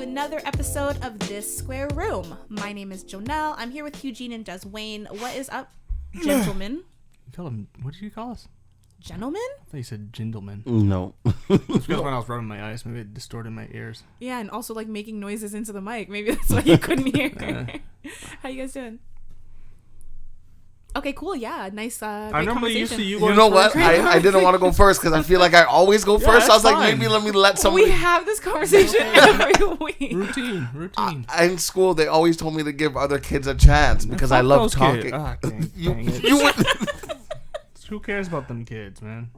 another episode of This Square Room. My name is Jonel. I'm here with Hugh-Gene and Deswayne. What is up, gentlemen? You call him, what did you call us? Gentlemen? I thought you said gentleman. No. It's because when I was rubbing my eyes, maybe it distorted my ears. Yeah, and also like making noises into the mic. Maybe that's why you couldn't hear. How you guys doing? Okay, cool. Yeah, nice. I normally used to you know what? I didn't want to go first because I feel like I always go first. I was like, maybe let me let somebody. We have this conversation every week. Routine. In school, they always told me to give other kids a chance because I love talking. Who cares about them kids, man?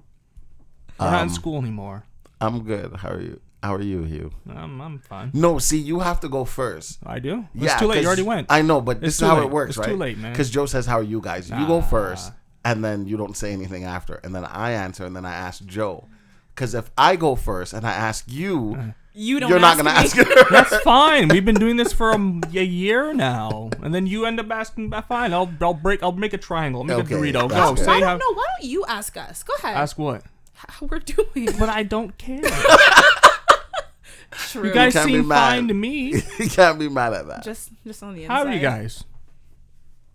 We're not in school anymore. I'm good. How are you? How are you, Hugh? I'm fine. No, see, you have to go first. I do? It's too late. You already went. I know, but this is how it works, right? It's too late, man. Because Joe says, how are you guys? You go first, and then you don't say anything after. And then I answer, and then I ask Joe. Because if I go first and I ask you, you're not going to ask her. That's fine. We've been doing this for a year now. And then you end up asking, fine, I'll make a triangle. I'll make a burrito. Go. Say why don't you ask us? Go ahead. Ask what? How we're doing. But I don't care. True. You guys seem fine to me. You can't be mad at that. Just on the inside. How are you guys?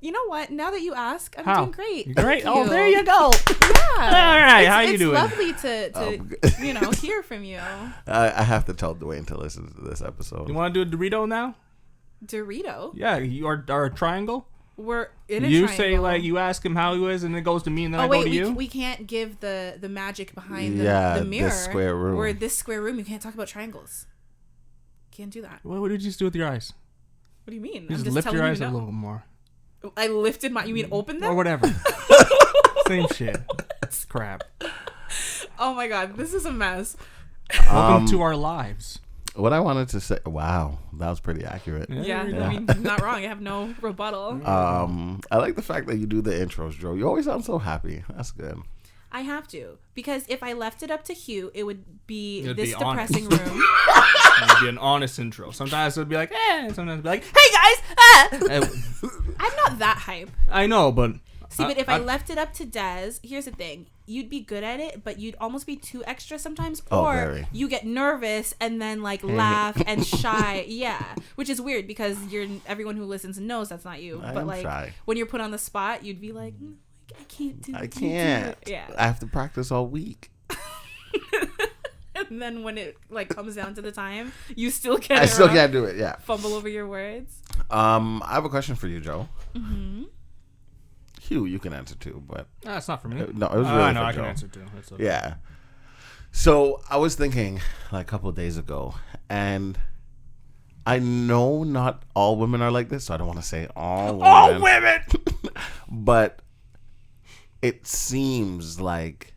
You know what? Now that you ask, I'm doing great. Great. Thank you. Oh, there you go. Yeah. All right. How you doing? It's lovely to hear from you. I have to tell Dwayne to listen to this episode. You want to do a Dorito now? Dorito? Yeah. You are a triangle? We're in a triangle. You say, you ask him how he is, and it goes to me, and then I go to you? We can't give the magic behind the mirror. This square room. Or this square room. You can't talk about triangles. Can't do that. What did you just do with your eyes? What do you mean? You just lift your eyes a little more. I lifted my... You mean open them? Or whatever. Same shit. It's crap. Oh my god, this is a mess. Welcome to our lives. What I wanted to say... Wow, that was pretty accurate. Yeah. I mean, not wrong. I have no rebuttal. I like the fact that you do the intros, Joe. You always sound so happy. That's good. I have to. Because if I left it up to Hugh, it would be depressing honest. room. It would be an honest intro. Sometimes it would be like, sometimes it would be like, hey guys! I'm not that hype. I know, but... See, but if I left it up to Des, here's the thing. You'd be good at it, but you'd almost be too extra sometimes. Or you get nervous and then laugh and shy. Yeah. Which is weird because everyone who listens knows that's not you. But shy. When you're put on the spot, you'd be like, I can't do it. I can't. Yeah. I have to practice all week. And then when it comes down to the time, you still can't. I still can't do it. Yeah. Fumble over your words. I have a question for you, Joe. Mm-hmm. Hugh, you can answer too, but it's not for me. No, it was really for Joe. I can answer too. That's okay. Yeah. So I was thinking a couple of days ago, and I know not all women are like this, so I don't want to say all women. All women. But it seems like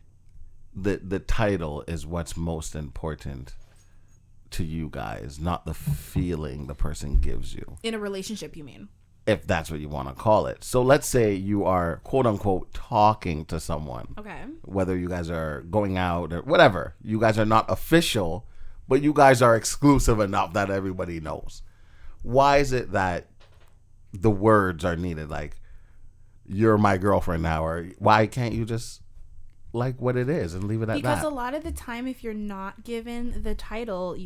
the title is what's most important to you guys, not the feeling the person gives you. In a relationship, you mean? If that's what you want to call it. So let's say you are, quote unquote, talking to someone. Okay. Whether you guys are going out or whatever. You guys are not official, but you guys are exclusive enough that everybody knows. Why is it that the words are needed? Like, you're my girlfriend now, or why can't you just like what it is and leave it at that? Because a lot of the time, if you're not given the title,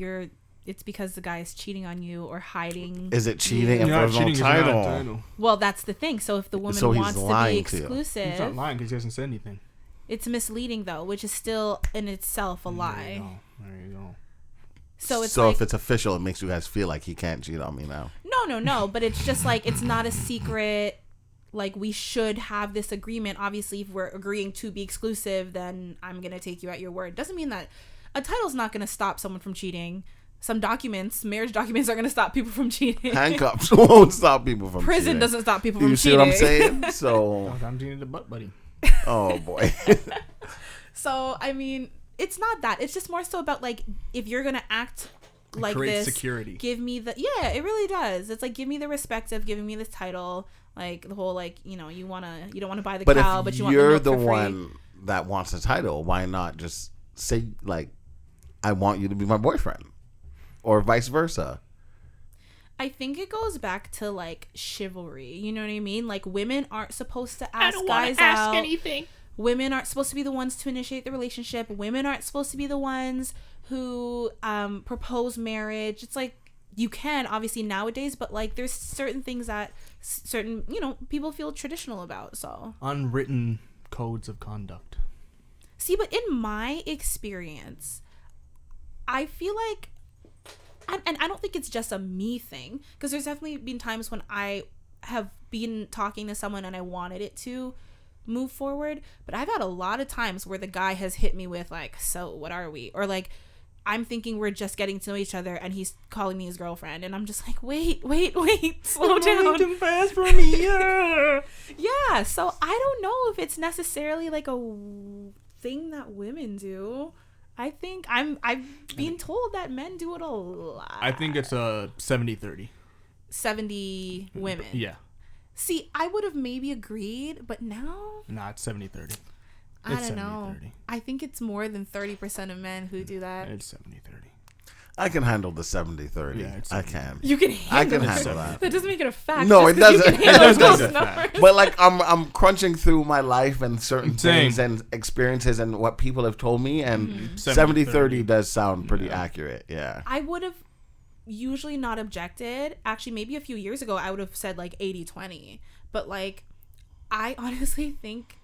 it's because the guy is cheating on you or hiding. Is it cheating if there's no title? Well, that's the thing. So if the woman wants to be exclusive, he's not lying because he hasn't said anything. It's misleading though, which is still in itself a lie. There you go. So if it's official, it makes you guys feel like he can't cheat on me now. No. But it's just it's not a secret. We should have this agreement. Obviously, if we're agreeing to be exclusive, then I'm gonna take you at your word. Doesn't mean that a title's not gonna stop someone from cheating. Some marriage documents are going to stop people from cheating. Handcuffs won't stop people from cheating. Prison doesn't stop people from cheating. You see what I'm saying? So I'm cheating the butt, buddy. Oh, boy. So, I mean, it's not that. It's just more so about, if you're going to act like this. Security. Give me the... Yeah, it really does. It's give me the respect of giving me this title. The whole, you don't want to buy the cow, but you want the milk for free. But if you're the one that wants the title, why not just say, I want you to be my boyfriend? Or vice versa. I think it goes back to chivalry. You know what I mean? Women aren't supposed to ask guys out. Ask anything. Women aren't supposed to be the ones to initiate the relationship. Women aren't supposed to be the ones who propose marriage. It's you can obviously nowadays, but like there's certain things that certain, you know, people feel traditional about. So unwritten codes of conduct. See, but in my experience, I feel like, and I don't think it's just a me thing, because there's definitely been times when I have been talking to someone and I wanted it to move forward, but I've had a lot of times where the guy has hit me with like, so what are we? Or like, I'm thinking we're just getting to know each other and he's calling me his girlfriend, and I'm just like, wait, slow down. Too fast for me. Yeah, so I don't know if it's necessarily like a thing that women do. I think I've been told that men do it a lot. I think it's a 70-30. 70 women. Yeah. See, I would have maybe agreed, but now... Nah, it's 70-30. I don't know. I think it's more than 30% of men who do that. It's 70-30. I can handle the 70-30. Yeah, I can. You can handle that. That doesn't make it a fact. No, it doesn't. It doesn't. But like I'm crunching through my life and certain things and experiences and what people have told me, and 70-30 does sound pretty accurate. Yeah. I would have usually not objected. Actually, maybe a few years ago I would have said like 80-20. But like, I honestly think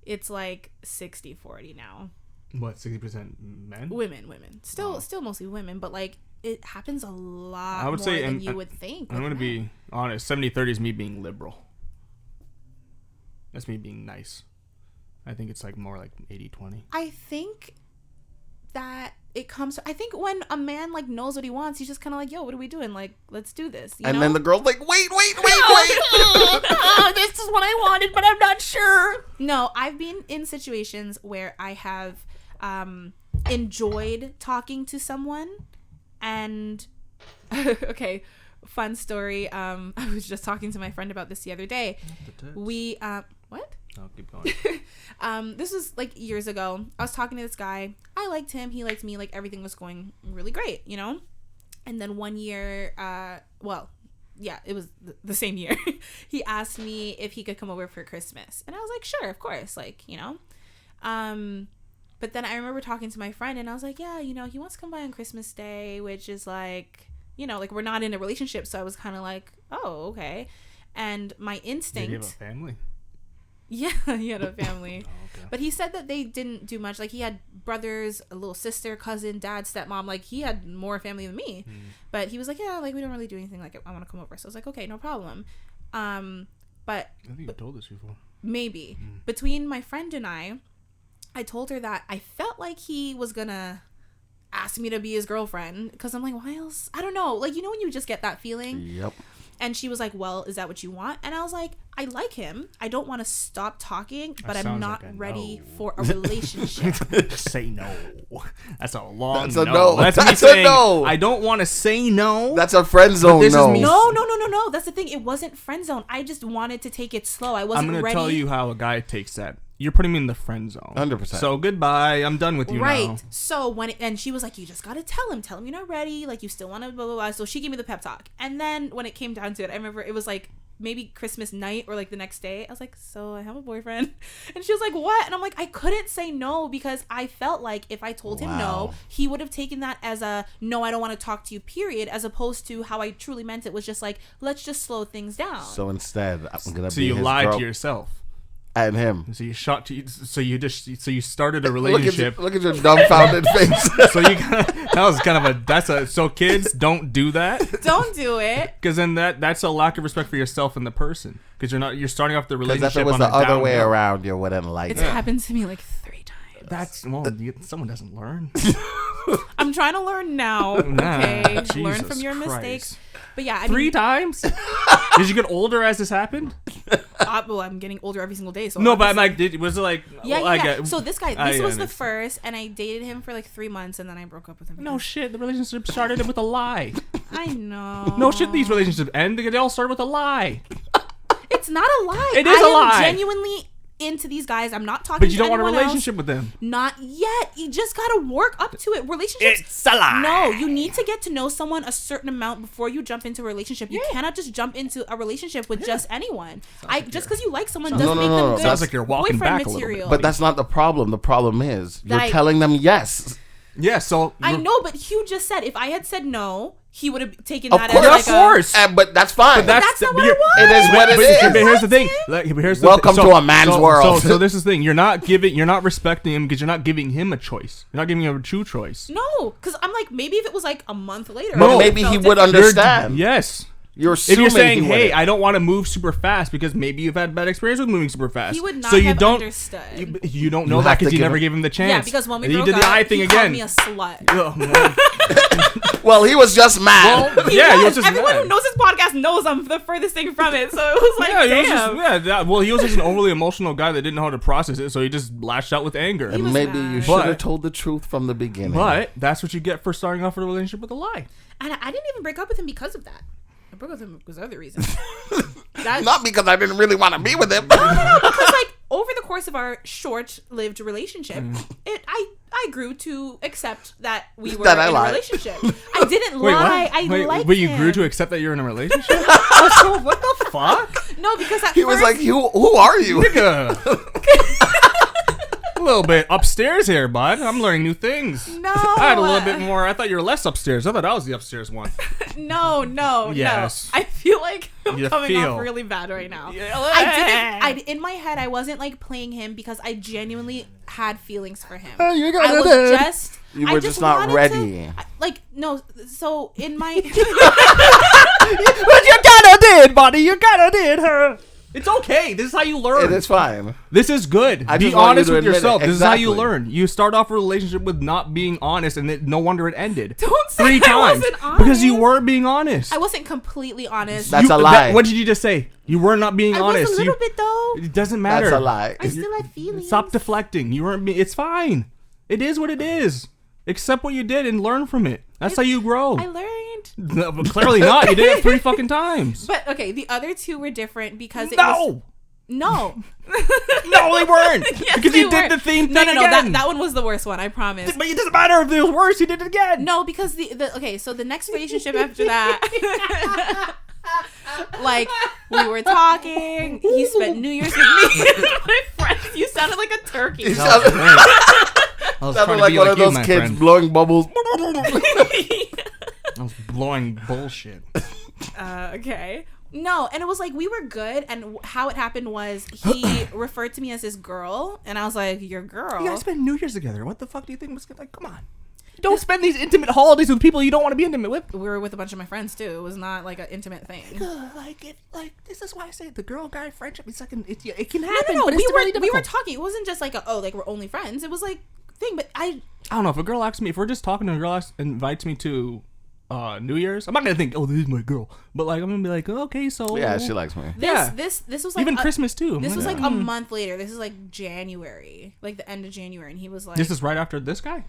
it's like 60-40 now. What, 60% men? Women. Still mostly women, but like it happens a lot I would more say, than you would think. I'm going to be honest. 70-30 is me being liberal. That's me being nice. I think it's like more like 80-20. I think that it comes. I think when a man like knows what he wants, he's just kind of like, "Yo, what are we doing? Like, let's do this." You know? Then the girl's like, "Wait." This is what I wanted, but I'm not sure. No, I've been in situations where I have enjoyed talking to someone, and okay, fun story. I was just talking to my friend about this the other day. We what? I'll keep going. This was like years ago. I was talking to this guy. I liked him. He liked me. Like everything was going really great, you know? And then one year, it was the same year. He asked me if he could come over for Christmas. And I was like, sure, of course. Like, you know? But then I remember talking to my friend and I was like, yeah, you know, he wants to come by on Christmas Day, which is like, you know, like we're not in a relationship. So I was kind of like, oh, okay. And my instinct. Did he have a family? Yeah, he had a family. Oh, okay. But he said that they didn't do much. Like, he had brothers, a little sister, cousin, dad, stepmom. Like, he had more family than me. But he was like, yeah, like, we don't really do anything. Like, I want to come over. So I was like, okay, no problem. But I think you told us before. Maybe. Between my friend and I told her that I felt like he was going to ask me to be his girlfriend. Because I'm like, why else? I don't know. Like, you know when you just get that feeling? Yep. And she was like, well, is that what you want? And I was like, I like him. I don't want to stop talking, but I'm not ready for a relationship. Say no. That's a long That's a no. That's That's me a saying, no. I don't want to say no. That's a friend zone this no. is me. No. That's the thing. It wasn't friend zone. I just wanted to take it slow. I wasn't ready. I'm going to tell you how a guy takes that. You're putting me in the friend zone. 100%. So goodbye. I'm done with you now. Right. So and she was like, you just got to tell him you're not ready. Like, you still want to blah, blah, blah. So she gave me the pep talk. And then when it came down to it, I remember it was like maybe Christmas night or like the next day. I was like, so I have a boyfriend. And she was like, what? And I'm like, I couldn't say no because I felt like if I told him no, he would have taken that as a no, I don't want to talk to you, period, as opposed to how I truly meant it was just like, let's just slow things down. So instead, I'm going to be So you his lied girl to yourself. and him. So you started a relationship. Look at your dumbfounded face. So kids, don't do that. Don't do it. Because then that's a lack of respect for yourself and the person. Because you're starting off the Because relationship. if it was on the a other way downhill. around, you wouldn't like It's it. happened to me like 3 times. Someone doesn't learn. I'm trying to learn now. Okay, Jesus learn from your Christ. mistakes. But yeah, I mean, 3 times? Did you get older as this happened? well, I'm getting older every single day. So No, but I'm like, was it like? Yeah. So this guy, this was the understand. first, and I dated him for like 3 months, and then I broke up with him. No shit, the relationship started with a lie. I know. No shit, these relationships end. They all start with a lie. It's not a lie. It is a lie. I am genuinely into these guys. I'm not talking. But you don't want a anyone relationship else. with them. Not yet. You just gotta work up to it. Relationships. It's a lie. No, you need to get to know someone a certain amount before you jump into a relationship. You cannot just jump into a relationship with just anyone. Just because you like someone doesn't make them good. Sounds like you're walking boyfriend back a little material. But that's not the problem. The problem is you're telling them yes. Yeah, so I know, but Hugh just said if I had said no, he would have taken Of that course. as like Of course. But that's fine. But that's not what it is what it But is. here's the thing. Here's the Welcome to a man's world. So this is the thing. You're not respecting him because you're not giving him a choice. You're not giving him a true choice. No, because I'm like, maybe if it was like a month later. But No. maybe he would different. understand. Yes. You're If assuming you're saying, he "Hey, wouldn't. I don't want to move super fast," because maybe you've had bad experience with moving super fast, He would not so you have don't understood. You don't know You that have to because you give never him- gave him the chance. Yeah, because when we and broke you did the up, eye thing he again. called me a slut. Oh, man. Well, he was just mad. Well, He yeah, he was. was just Everyone mad. who knows this podcast knows I'm the furthest thing from it. So it was like, Yeah, he was damn. well, he was just an overly emotional guy that didn't know how to process it, so he just lashed out with anger. He was Maybe mad. you should But- have told the truth from the beginning. But that's what you get for starting off a relationship with a lie. And I didn't even break up with him because of that. I broke up with him because of other reasons. Not because I didn't really want to be with him. No, because like over the course of our short-lived relationship, I grew to accept that we were That I in a lied. relationship. I didn't Wait, lie. what? I liked Wait, you him. grew to accept that you're in a relationship? So what the fuck? No, because at He first, was like, who are you? Nigga. A little bit upstairs here, bud. I'm learning new things. no, I had a little bit more. I thought you were less upstairs. I thought I was the upstairs one. No. Yes. I feel like I'm You coming feel. off really bad right now. Yeah. I in my head, I wasn't like playing him because I genuinely had feelings for him. You got I it. was just. You I were just not wanted ready. No. So in my. But you kinda did, buddy. You kinda did, huh? It's okay. This is how you learn. It is fine. This is good. I Be just want you honest to with admit it. yourself. This is how you Exactly. learn. You start off a relationship with not being honest, and no wonder it ended. Don't say 3 I times wasn't because you honest. weren't being honest. I wasn't completely honest. That's a lie. What did you just say? You were not being I honest. was a little You- bit though. It doesn't matter. That's a lie. I still had feelings. Stop deflecting. You weren't. It's fine. It is what it is. Accept what you did and learn from it. That's how you grow. I learned. No, but clearly not. You did it 3 fucking times. But okay, the other 2 were different because it was No. no. No, they weren't. Yes, because they you did were. the same thing No. again. That one was the worst one. I promise. But it doesn't matter if it was worse. You did it again. No, because okay, so the next relationship after that, like we were talking. He spent New Year's with me and my friends. You sounded like a turkey. You sounded I was trying to like be one like of you, those my kids friend. blowing bubbles. I was blowing bullshit. Okay. No, and it was like we were good, and how it happened was he referred to me as his girl, and I was like, "Your girl." You guys spent New Year's together. What the fuck do you think was like? Come on. Don't spend these intimate holidays with people you don't want to be intimate with. We were with a bunch of my friends too. It was not like an intimate thing. This is why I say the girl guy friendship. It can No, happen. no, but we it's were really we were difficult. talking. It wasn't just like like we're only friends. It was like thing, but I don't know if a girl asks me if we're just talking and a girl invites me to New Year's. I'm not gonna think, oh, this is my girl, but like I'm gonna be like, oh, okay, so Yeah, she likes me. this was like even Christmas too. This I'm was like, like a month later. This is like January, like the end of January, and he was like, this is right after this guy.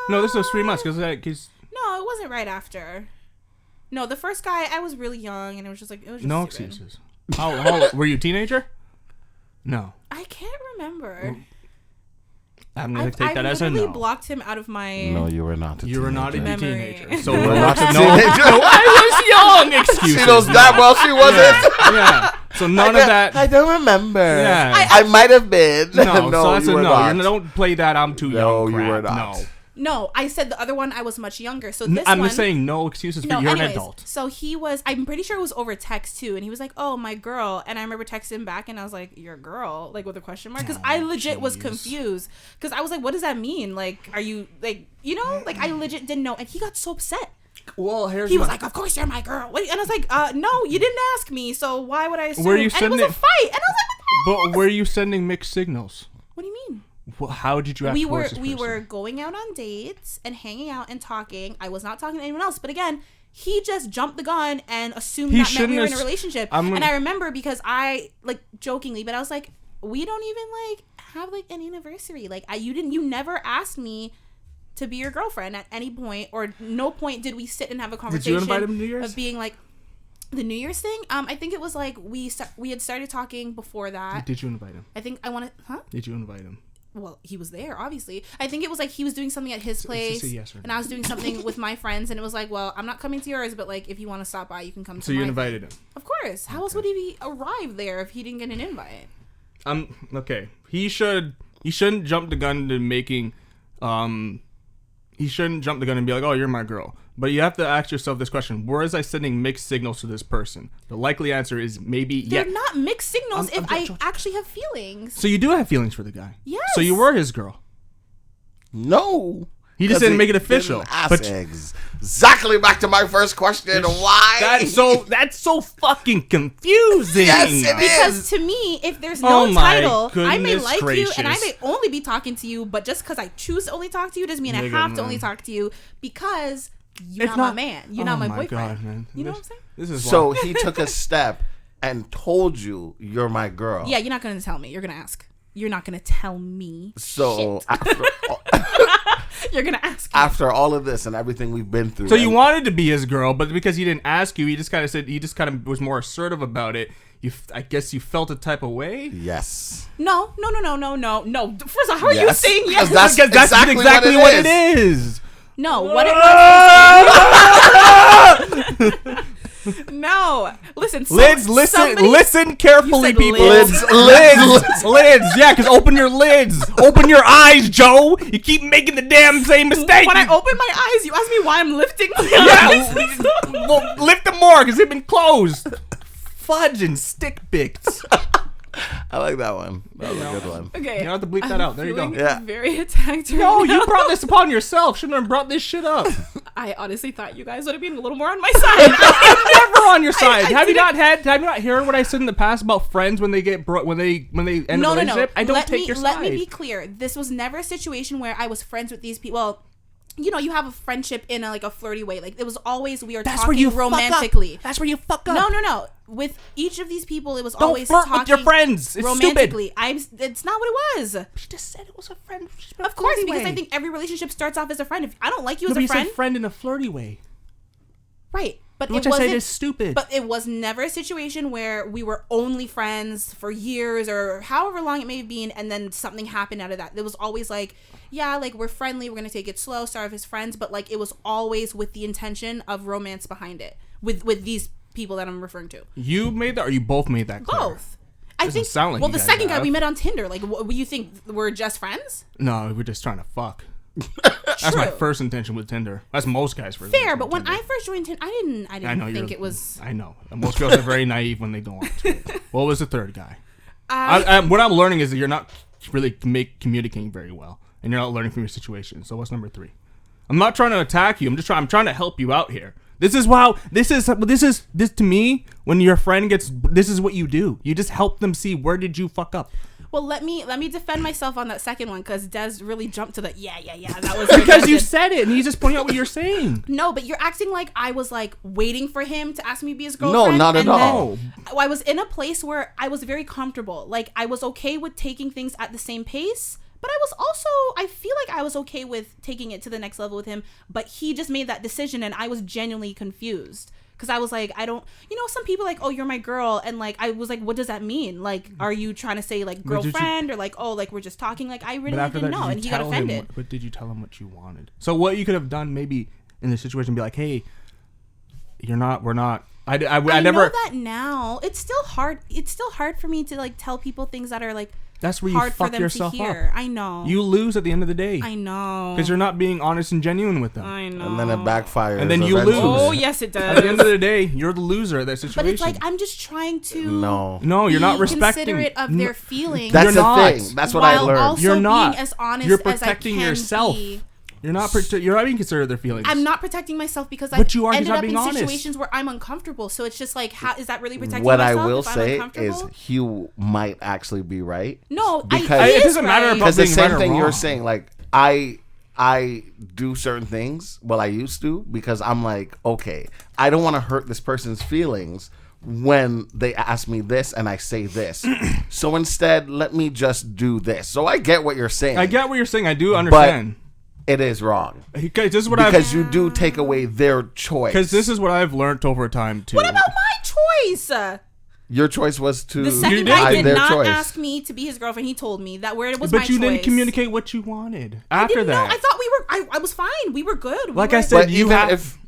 No, this was 3 months because no, it wasn't right after. No, the first guy, I was really young, and it was just no stupid. excuses. How were you a teenager? No, I can't remember. I'm gonna take that as a literally no. blocked him out of my. No, you were not. You were not a Memory. teenager, so You we're were not not a no. teenager. I was young. Excuses. She knows that well. She wasn't. Yeah. So none of that. I don't remember. Yeah. I might have been. No, so that's you a were no. not. You don't play that. I'm too No, young. you crap. were not. No. No, I said the other one. I was much younger. So this I'm one. just saying no excuses for No, you're anyways, an adult. so he was. I'm pretty sure it was over text too, and he was like, "Oh, my girl," and I remember texting him back, and I was like, "Your girl?" Like with a question mark, because I legit was confused, because I was like, "What does that mean? Like, are you like, you know, like I legit didn't know," and he got so upset. Well, here's He was like, "Of course you're my girl," and I was like, "No, you didn't ask me, so why would I assume?" Were you and it was sending- a fight, and I was like, But were you sending mixed signals? "What do you mean?" Well, how did you act we towards this we person? were going out on dates and hanging out and talking. I was not talking to anyone else, but again, he just jumped the gun and assumed He that meant we were in a shouldn't have- relationship. I'm- And I remember because I like jokingly, but I was like, we don't even like have like an anniversary. Like you never asked me to be your girlfriend at any point, or no point did we sit and have a conversation. Did you invite him to New Year's? Of being like the New Year's thing. I think it was like we had started talking before that. Did you invite him? I think I wanted, huh? Did you invite him? Well, he was there, obviously. I think it was like he was doing something at his place, a yes or no. and I was doing something with my friends, and it was like, well, I'm not coming to yours, but like if you want to stop by, you can come. So to you mine. invited him. Of course. How else would he arrive there if he didn't get an invite? Okay. He shouldn't jump the gun to making he shouldn't jump the gun and be like, oh, you're my girl. But you have to ask yourself this question: was I sending mixed signals to this person? The likely answer is maybe. They're not mixed signals if I actually have feelings. So you do have feelings for the guy. Yes. So you were his girl. No. He just didn't make it official. But exactly back to my first question. Why? That's so fucking confusing. Yes, it is. Because to me, if there's no title, I may like gracious. you and I may only be talking to you, but just because I choose to only talk to you doesn't mean I have to only talk to you because you're not my man. You're not my boyfriend. God, man. You know what I'm saying? This is so he took a step and told you you're my girl. Yeah, you're not going to tell me. You're going to ask. You're not going to tell me. So you're going to ask. After all of this and everything we've been through. So you wanted to be his girl, but because he didn't ask you, he just kind of was more assertive about it. I guess you felt a type of way? Yes. No. First of all, how are you saying yes? That's exactly what it is. No, what it was. No, listen. Listen carefully, people. Lids. Yeah, because open your lids. Open your eyes, Joe. You keep making the damn same mistake. When I open my eyes, you ask me why I'm lifting my eyes. Well, lift them more because they've been closed. Fudge and stick bits. I like that one. That was a good one. Okay. You have to bleep that out. There you go. Yeah. Very attacked right No, now. you brought this upon yourself. Shouldn't have brought this shit up. I honestly thought you guys would have been a little more on my side. I'm never on your side. Have you not heard what I said in the past about friends when they get when they end a relationship? I don't take your side. Let me be clear. This was never a situation where I was friends with these people. Well, you know, you have a friendship in a flirty way. Like, it was always we are talking romantically. That's where you fuck up. No. With each of these people, it was Don't always flirt talking with your friends. It's romantically. stupid. It's not what it was. She just said it was a friend. Of course, because I think every relationship starts off as a friend. If I don't like you as a you friend, said friend in a flirty way. Right. But Which it I wasn't, said is stupid. But it was never a situation where we were only friends for years or however long it may have been, and then something happened out of that. It was always like, yeah, like, we're friendly, we're going to take it slow, start off as friends, but like, it was always with the intention of romance behind it, with these people that I'm referring to. You made that, or you both made that clear? Both. I think, sound like well, you the guys second guy have. we met on Tinder, like, what, you think we're just friends? No, we're just trying to fuck. That's my first intention with Tinder. That's most guys' first. Fair, but when I first joined Tinder, I didn't think it was. I know. Most girls are very naive when they go on to it. What was the third guy? What I'm learning is that you're not really communicating very well, and you're not learning from your situation. So what's number 3? I'm not trying to attack you. I'm trying to help you out here. This to me, when your friend gets, this is what you do. You just help them see where did you fuck up. Well, let me defend myself on that second one, because Des really jumped to the yeah. That was because you said it, and he's just pointing out what you're saying. No, but you're acting like I was like waiting for him to ask me to be his girlfriend. No, not at all. I was in a place where I was very comfortable. Like, I was okay with taking things at the same pace, but I feel like I was okay with taking it to the next level with him. But he just made that decision, and I was genuinely confused. Because I was like, I don't, some people like, oh, you're my girl. And like, I was like, what does that mean? Like, are you trying to say like girlfriend or like, oh, like we're just talking? Like, I really didn't know. And he got offended. But did you tell him what you wanted? So what you could have done maybe in this situation, be like, hey, we're not. I never know that now. It's still hard. It's still hard for me to like tell people things that are like, that's where you hard fuck for them yourself to hear. up. I know. You lose at the end of the day. I know. Because you're not being honest and genuine with them. I know. And then it backfires. And then you lose. Oh, yes, it does. At the end of the day, you're the loser of that situation. But it's like, I'm just trying to No, you're not respecting. considerate of their feelings. That's You're the not. thing. That's what I learned. Also You're not. being as honest You're as I protecting can yourself. be. You're not being considerate of their feelings. I'm not protecting myself because But you are, ended you're not up in being honest. situations where I'm uncomfortable. So it's just like, how is that really protecting What myself? I will if I'm say is uncomfortable? Hugh might actually be right. No, because it doesn't matter about because the being same right or thing you're wrong. saying. Like I do certain things. Well, I used to, because I'm like, okay, I don't want to hurt this person's feelings when they ask me this and I say this. So instead, let me just do this. So I get what you're saying. I get what you're saying. I do understand. But it is wrong. This is what because you do take away their choice. Because this is what I've learned over time too. What about my choice? Your choice was to The second did. guy did their not choice. ask me to be his girlfriend. He told me that where it was my choice. But you didn't communicate what you wanted after that. I thought we were. I was fine. We were good. I said, But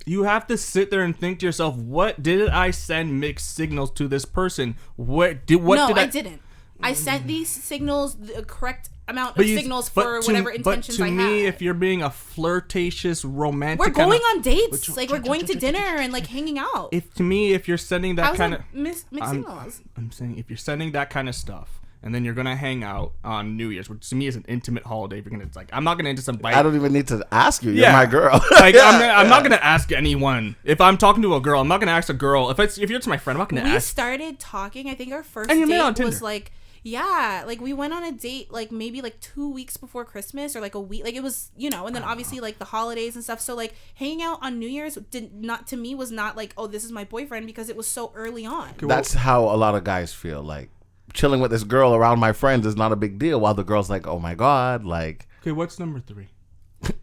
you have to sit there and think to yourself, what did I send mixed signals to this person? I didn't. I sent these signals the correct amount of signals for whatever intentions I have. But to me, if you're being a flirtatious, romantic, we're going on dates. Like we're going to dinner and like hanging out. If you're sending that kind of mixed signals. I'm saying if you're sending that kind of stuff. And then you're gonna hang out on New Year's, which to me is an intimate holiday. If you're gonna, it's like, I'm not gonna into some bite. I don't even need to ask you. You're my girl. Like I'm not gonna ask anyone. If I'm talking to a girl, I'm not gonna ask a girl. If you're to my friend, I'm not gonna ask. We started talking. I think our first date was like, like we went on a date like maybe like 2 weeks before Christmas or like a week. Like it was, and then obviously like the holidays and stuff. So like hanging out on New Year's was not like, oh, this is my boyfriend, because it was so early on. That's how a lot of guys feel. Like, chilling with this girl around my friends is not a big deal, while the girl's like, oh my god, like. Okay, what's number 3?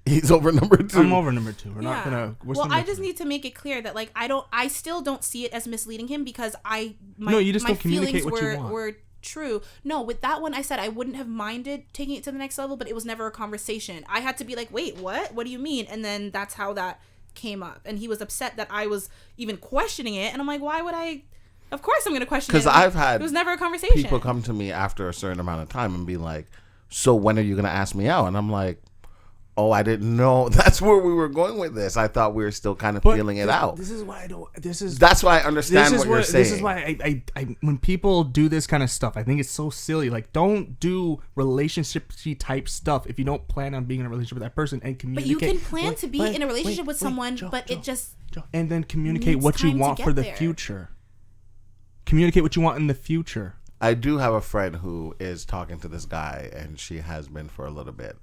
He's over number 2. I'm over number 2. We're not gonna. I just need to make it clear that like I still don't see it as misleading him, because you just don't communicate what you want. Were true. No, with that one I said I wouldn't have minded taking it to the next level, but it was never a conversation. I had to be like, wait, what do you mean? And then that's how that came up, and he was upset that I was even questioning it, and I'm like, why would I? Of course I'm going to question it. Because I've had... It was never a conversation. People come to me after a certain amount of time and be like, so when are you going to ask me out? And I'm like, oh, I didn't know that's where we were going with this. I thought we were still kind of feeling it out. This is why I don't... That's why I understand what you're saying. This is why I when people do this kind of stuff, I think it's so silly. Like, don't do relationship-y type stuff if you don't plan on being in a relationship with that person and communicate. But you can plan to be in a relationship with someone, but it just... And then communicate what you want for the future. Communicate what you want in the future. I do have a friend who is talking to this guy, and she has been for a little bit.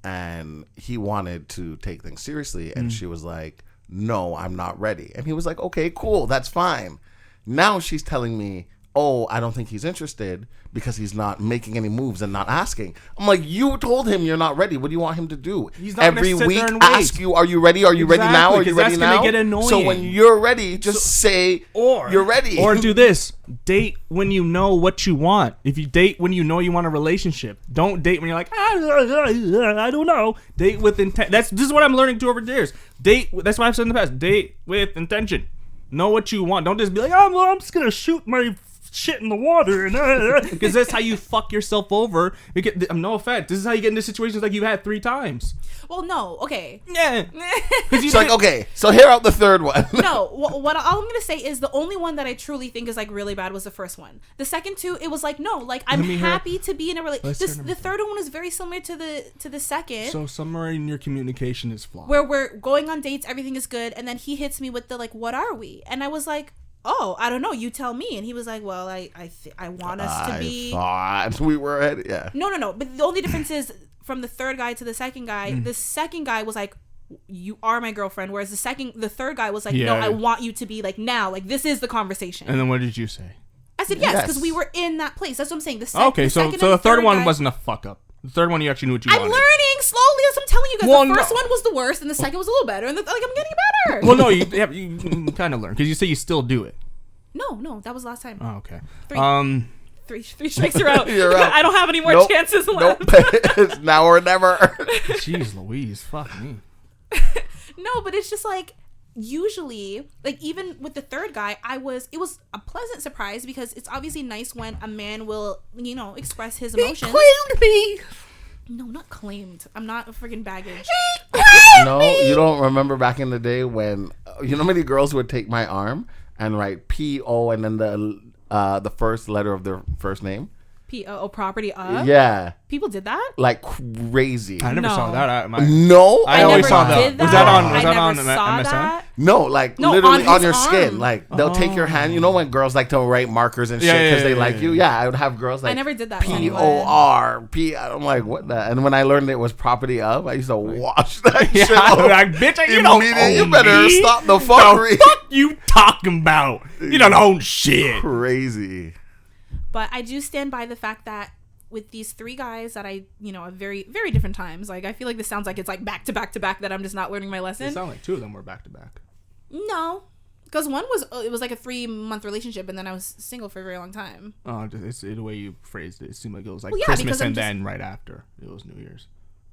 And he wanted to take things seriously, and she was like, no, I'm not ready. And he was like, okay, cool, that's fine. Now she's telling me, oh, I don't think he's interested because he's not making any moves and not asking. I'm like, you told him you're not ready. What do you want him to do? He's not every week ask you, are you ready? Are you ready now? Are you ready now? Get annoying. So when you're ready, just say you're ready. Or do this. Date when you know what you want. If you date when you know you want a relationship. Don't date when you're like, I don't know. Date with intent. This is what I'm learning to over the years. That's what I've said in the past. Date with intention. Know what you want. Don't just be like, I'm just going to shoot my shit in the water, because that's how you fuck yourself over. No offense, this is how you get into situations like you had 3 times. Well, no, okay, yeah. It's like, okay, so here out the third one. No, what all I'm gonna say is the only one that I truly think is like really bad was the first one. The second 2, it was like, no, like I'm happy to be in a relationship. The third one is very similar to the second. So somewhere in your communication is flawed. Where we're going on dates, everything is good, and then he hits me with the like, what are we? And I was like, oh, I don't know, you tell me. And he was like, well, I want us to be... I thought we were at... Yeah. No. But the only difference is from the third guy to the second guy, the second guy was like, you are my girlfriend. Whereas the third guy was like, no, I want you to be like now. Like, this is the conversation. And then what did you say? I said yes, because we were in that place. That's what I'm saying. So the third one wasn't a fuck up. The third one, you actually knew what you wanted. I'm learning slowly, as I'm telling you guys. The first one was the worst, and the second was a little better, and I'm getting better. Well, no, you kind of learned, because you say you still do it. No, that was last time. Oh, okay. 3 strikes are out. You're out. I don't have any more chances left. It's now or never. Jeez Louise, fuck me. No, but it's just like, usually, like even with the third guy, it was a pleasant surprise, because it's obviously nice when a man will, express his emotions. He claimed me. No, not claimed. I'm not a freaking baggage. No, you don't remember back in the day when, how many girls would take my arm and write P-O and then the first letter of their first name? P-O, property of? Yeah. People did that? Like crazy. I never saw that. No? I always saw that. Was that on MSN? That? No, literally on your skin. Like, they'll take your hand. You know when girls like to write markers and shit because they like you? Yeah, I would have girls like... I never did that. P-O-R-P. I'm like, what the... And when I learned it was property of, I used to wash that shit off. Like, bitch, you better stop the fuckery. The fuck you talking about? You don't own shit. Crazy. But I do stand by the fact that with these 3 guys that I, at very, very different times, like, I feel like this sounds like it's like back to back to back that I'm just not learning my lesson. It sounds like 2 of them were back to back. No, because one was, it was like a 3-month relationship, and then I was single for a very long time. Oh, it's the way you phrased it. It seemed like it was like Christmas and then right after it was New Year's.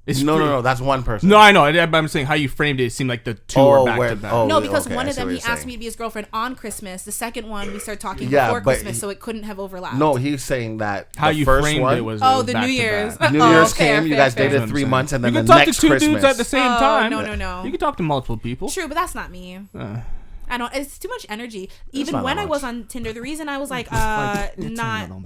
No, that's one person. No, I know. I'm saying how you framed it seemed like the two are back to back. No, because one of them, he asked me to be his girlfriend on Christmas. The second one, we started talking before Christmas, so it couldn't have overlapped. No, he's saying that how you framed it was the New Year's. New Year's came, you guys dated 3 months, and then the next Christmas. You can talk to two dudes at the same time. No. You can talk to multiple people. True, but that's not me. I don't. It's too much energy. Even when I was on Tinder, the reason I was like not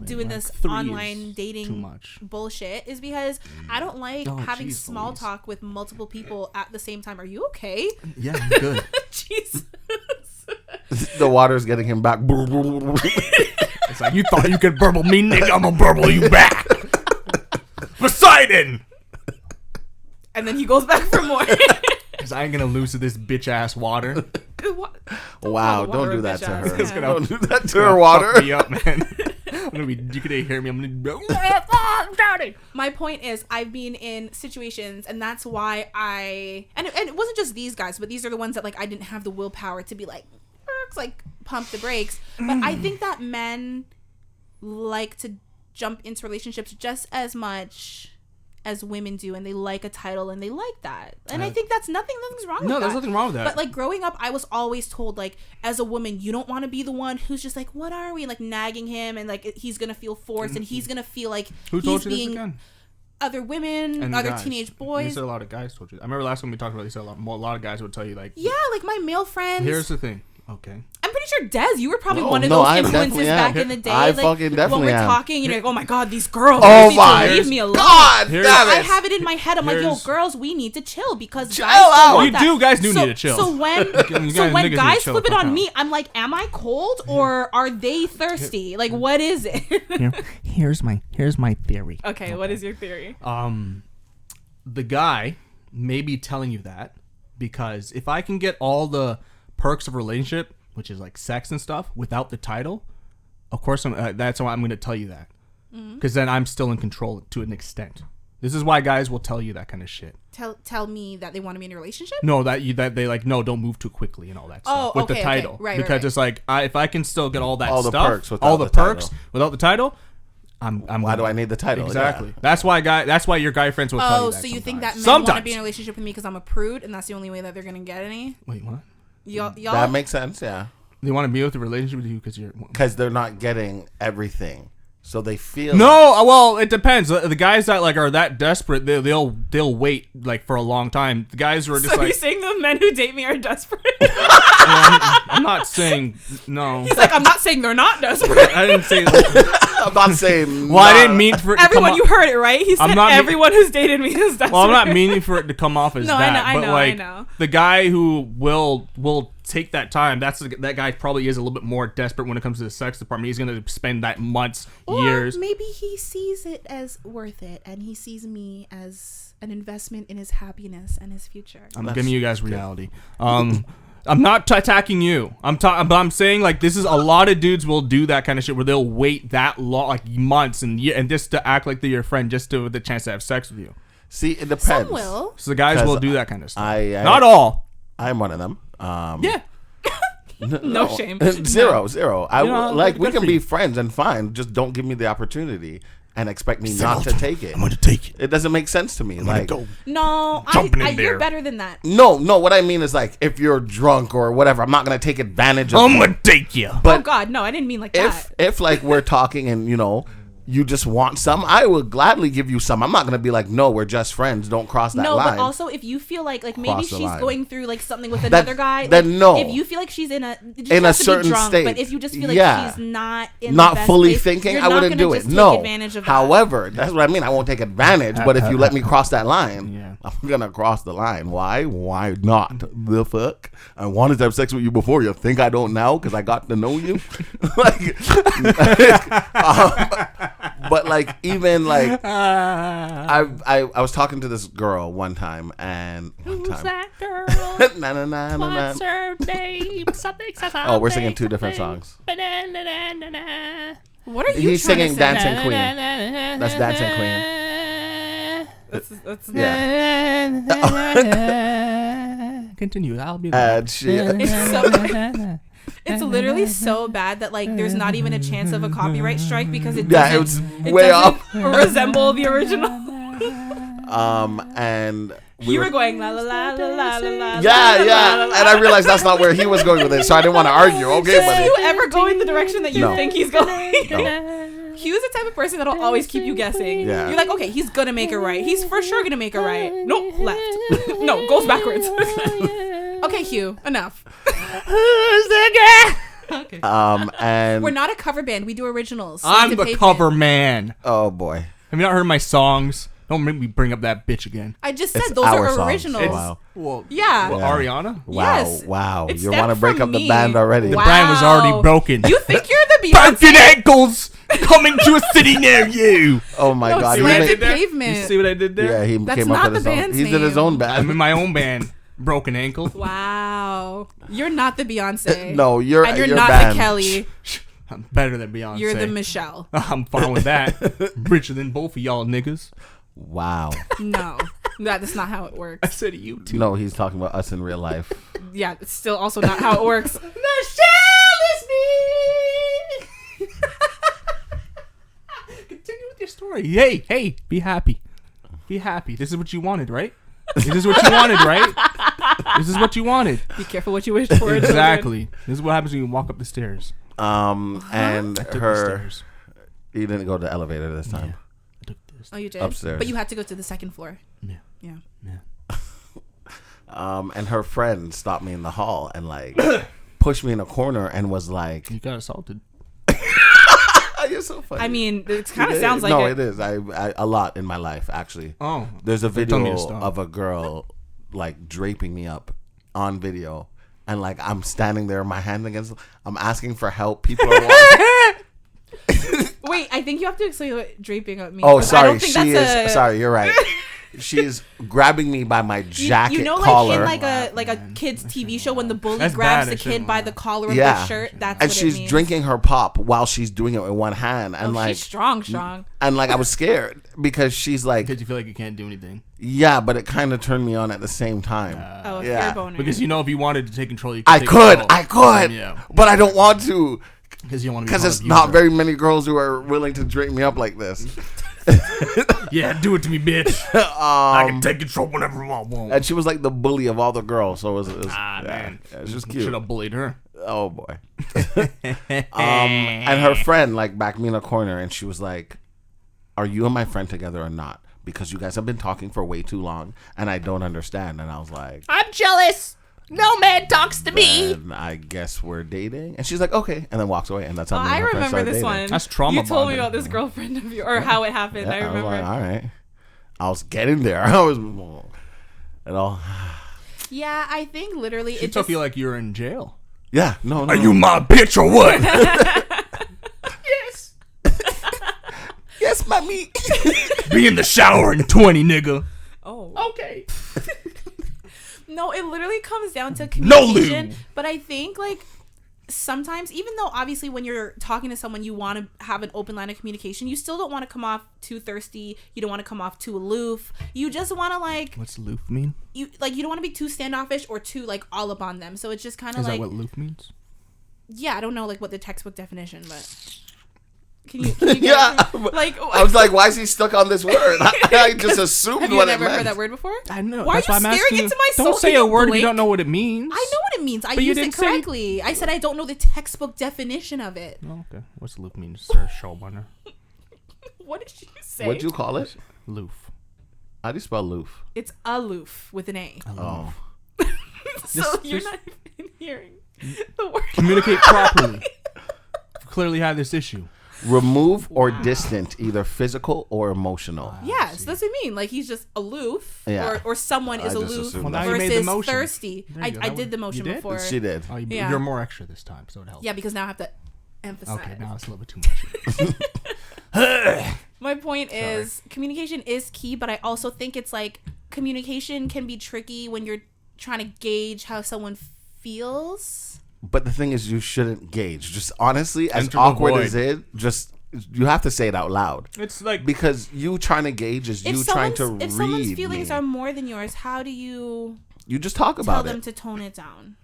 doing this online dating bullshit is because I don't like having small talk with multiple people at the same time. Are you okay? Yeah, I'm good. Jesus. The water's getting him back. It's like, you thought you could burble me, nigga? I'm gonna burble you back. Poseidon. And then he goes back for more. Because I ain't gonna lose to this bitch ass water. Wow, don't do that to her. Yeah. Don't do that to her, water. Fuck me up, man. You could hear me. I'm gonna be I'm drowning. My point is, I've been in situations, and that's why and it wasn't just these guys, but these are the ones that like I didn't have the willpower to be like pump the brakes. But I think that men like to jump into relationships just as much as women do, and they like a title, and they like that, and I think that's nothing's wrong with that. No, there's nothing wrong with that. But like growing up, I was always told, like, as a woman, you don't want to be the one who's just like, what are we, and like nagging him, and like he's gonna feel forced, and he's gonna feel like he's being other women and other teenage boys. You said a lot of guys told you. I remember last time we talked about this, a lot of guys would tell you like, like my male friends. Here's the thing. Okay. I'm pretty sure, Des, you were probably one of those influences back in the day. I fucking definitely when we're talking, you're like, oh my god, these girls. Oh my leave me alone. God, damn it. I have it in my head. I'm like, yo, girls, we need to chill because chill guys out. Guys do need to chill. So when guys flip it on me, I'm like, am I cold or are they thirsty? Like, what is it? Here's my theory. Okay, what is your theory? The guy may be telling you that because if I can get all the perks of a relationship, which is like sex and stuff, without the title, of course that's why I'm going to tell you that, because then I'm still in control to an extent. This is why guys will tell you that kind of shit. Tell me that they want to be in a relationship. No, that they like, no, don't move too quickly and all that stuff with the title, right? Because it's like if I can still get all that stuff, all the perks without the title. Why do I need the title? Exactly. Yeah. That's why your guy friends will tell you that. So you think that men want to be in a relationship with me because I'm a prude, and that's the only way that they're gonna get any? Wait, what? Y'all that makes sense. Yeah. They want to be with a relationship with you because they're not getting everything, so they feel. Well, it depends. The guys that like are that desperate, they'll wait like for a long time. The guys who are just so you're saying the men who date me are desperate? I'm not saying no. He's like, I'm not saying they're not desperate. I didn't say that. I'm not saying. Well, I didn't mean for it everyone. To you heard it right. He said everyone who's dated me is desperate. Well, I'm not meaning for it to come off as that. I know. The guy who will take that time. That guy probably is a little bit more desperate when it comes to the sex department. He's gonna spend that months, years. Maybe he sees it as worth it, and he sees me as an investment in his happiness and his future. I'm giving you guys reality. I'm not attacking you. But I'm saying like this is a lot of dudes will do that kind of shit where they'll wait that long, like months and just to act like they're your friend, just to the chance to have sex with you. See, it depends. Some will. So the guys will do that kind of stuff. Not all. I'm one of them. Yeah. No shame. Zero. We can be friends and fine. Just don't give me the opportunity and expect me not to take it. I'm going to take it. It doesn't make sense to me. Like, you're better than that. No. What I mean is like if you're drunk or whatever, I'm not going to take advantage of. I'm going to take you. But oh God, no, I didn't mean like that. If like we're talking and you just want some, I will gladly give you some. I'm not gonna be like, no, we're just friends. Don't cross that line. No, but also if you feel like maybe she's going through like something with another guy, then no. If you feel like she's in a certain drunk, state, but if you just feel like she's not in not the best fully place, thinking, I wouldn't do it. No. However, that's what I mean. I won't take advantage. But if you let me cross that line, I'm gonna cross the line. Why? Why not? The fuck? I wanted to have sex with you before. You think I don't now because I got to know you? But like even like I was talking to this girl one time and who's that girl? What's her name? Something. Oh, we're singing two different songs. What are you? He's singing "Dancing Queen." That's "Dancing Queen." Yeah. Continue. I'll be there. It's literally so bad that like there's not even a chance of a copyright strike because it was way off. Resemble the original. And you were going la la la la la la. Yeah. And I realized that's not where he was going with it, so I didn't want to argue. Okay, Does buddy. you ever go in the direction that you think he's going? No. Hugh's the type of person that'll always keep you guessing. Yeah. You're like, okay, he's gonna make it right. He's for sure gonna make it right. Nope, left. No, goes backwards. Okay, Hugh, enough. Who's the guy? Okay. And We're not a cover band. We do originals. I'm the Pavement. cover man. oh boy, Have you not heard my songs? Don't make me bring up that bitch again. I just said It's those our are songs. originals. Wow. Well, Yeah. well, Yeah. Ariana? wow, Yes. wow! It You want to stemmed break from up the me. band already? The Wow. brand was already broken. You think you're the Broken Beyonce? ankles coming to a city near you. Oh my No, god! see He what I made- did there? Pavement. You see what I did there? Yeah, he That's came not up with the his own. band's He did his name. own band. I'm in my own band. Broken ankle. Wow. You're not the Beyonce. No, you're And you're your not band. the Kelly. I'm better than Beyonce. You're the Michelle. I'm fine with that. Richer than both of y'all niggas. Wow. No. That's not how it I works. said you too. No, he's talking about us in real life. Yeah, it's still also not how it works. Michelle is me. Continue with your story. Hey, be happy. Be happy. This is what you wanted, right? This is what you wanted, right? This is what you wanted. Be careful what you wish for. children. Exactly. This is what happens when you walk up the stairs. And Took the her, stairs. he didn't go to the elevator this time. Yeah. I took this. Oh, you did? Upstairs. But you had to go to the second floor. Yeah. Yeah. And her friend stopped me in the hall and like pushed me in a corner and was like, You got assaulted. "You're so funny." I mean, it kind of It sounds is. like no, it. it is. I a lot in my life actually. Oh. There's a Tell me to video stop. of a girl like draping me up on video, and like I'm standing there, my hand against. I'm asking for help. People are watching. Wait, I think you have to explain what draping up means. Oh, 'cause I sorry. don't think She that's is. Sorry, you're right. She's grabbing me by my jacket you know, collar. like in like a kid's TV show when the bully That's grabs bad, the I kid shouldn't by laugh. the collar of yeah, their shirt. That's and what she's it means. drinking her pop while she's doing it with one hand, and Oh, like, she's strong. and like I was scared because she's like, Because you feel like you can't do anything. yeah, but it kind of turned me on at the same time. Oh, yeah. fair boner. Because you know if you wanted to take control, you could I take could, control. Yeah. but I don't want to Because you don't want to be because called it's abuser. not very many girls who are willing to drape me up like this. Yeah, do it to me, bitch. I can Um, take control whenever I want. and she was like the bully of all the girls, so it was Ah, yeah, man. it was just cute. Should have bullied her. Oh boy. And her friend like backed me in a corner and she was like, "Are you and my friend together or not? Because you guys have been talking for way too long and I don't understand." And I was like, I'm jealous. No man talks to "Then I guess we're dating." And she's like, "Okay," and then walks away. And that's how me and I her friend remember started this dating. one. That's trauma You told me bonding. about this girlfriend of yours, or how it happened. Yeah, I I was remember. like, all right. I was getting there. I was and all. Yeah, I think literally She it took just you like you're in jail. Yeah, no. Are you my bitch or what? Yes. Yes, mommy. Be in the shower in 20, nigga. Oh. Okay. No, it literally comes down to No communication. lube. But I think like sometimes, even though obviously when you're talking to someone you want to have an open line of communication, you still don't want to come off too thirsty. You don't want to come off too aloof. You just want to like What's loof mean? you don't want to be too standoffish or too like all up on them. So it's just kind of Is like that what loof means? yeah, I don't know like what the textbook definition, but can you get Yeah. it? Like I was like, why is he stuck on this word? I just assumed have you what it never meant. heard that word before? I know. Why That's are why you I'm staring asking into my Don't soul? say Can a you word if you blink? don't know what it means. I know what it means. I But you used it didn't say- correctly. I said I don't know the textbook definition of it. Oh, okay. What's loof mean, sir? Showrunner. What did you say? What'd you call it? Loof. How do you spell loof? It's aloof with an A. Oh. So you're not even hearing the word. Communicate properly. You clearly have this issue. Remove or distant, either physical or emotional. Yes, that's what I mean. Like he's just aloof, Yeah. or someone is I just aloof assumed Well, now you made the versus motion. thirsty. There I you go. I That did the one- motion you did? before. She did. Oh, Yeah. You're more extra this time, so it helps. Yeah, because now I have to emphasize. Okay, now it's a little bit too much. My point is communication is key, but I also think it's like communication can be tricky when you're trying to gauge how someone feels. But the thing is, you shouldn't gauge. Just honestly, as Enter the awkward void. as it, just you have to say it out loud. It's like Because you trying to gauge is you trying to if someone's read feelings me. are more than yours, how do you You just talk tell about them it. to tone it down?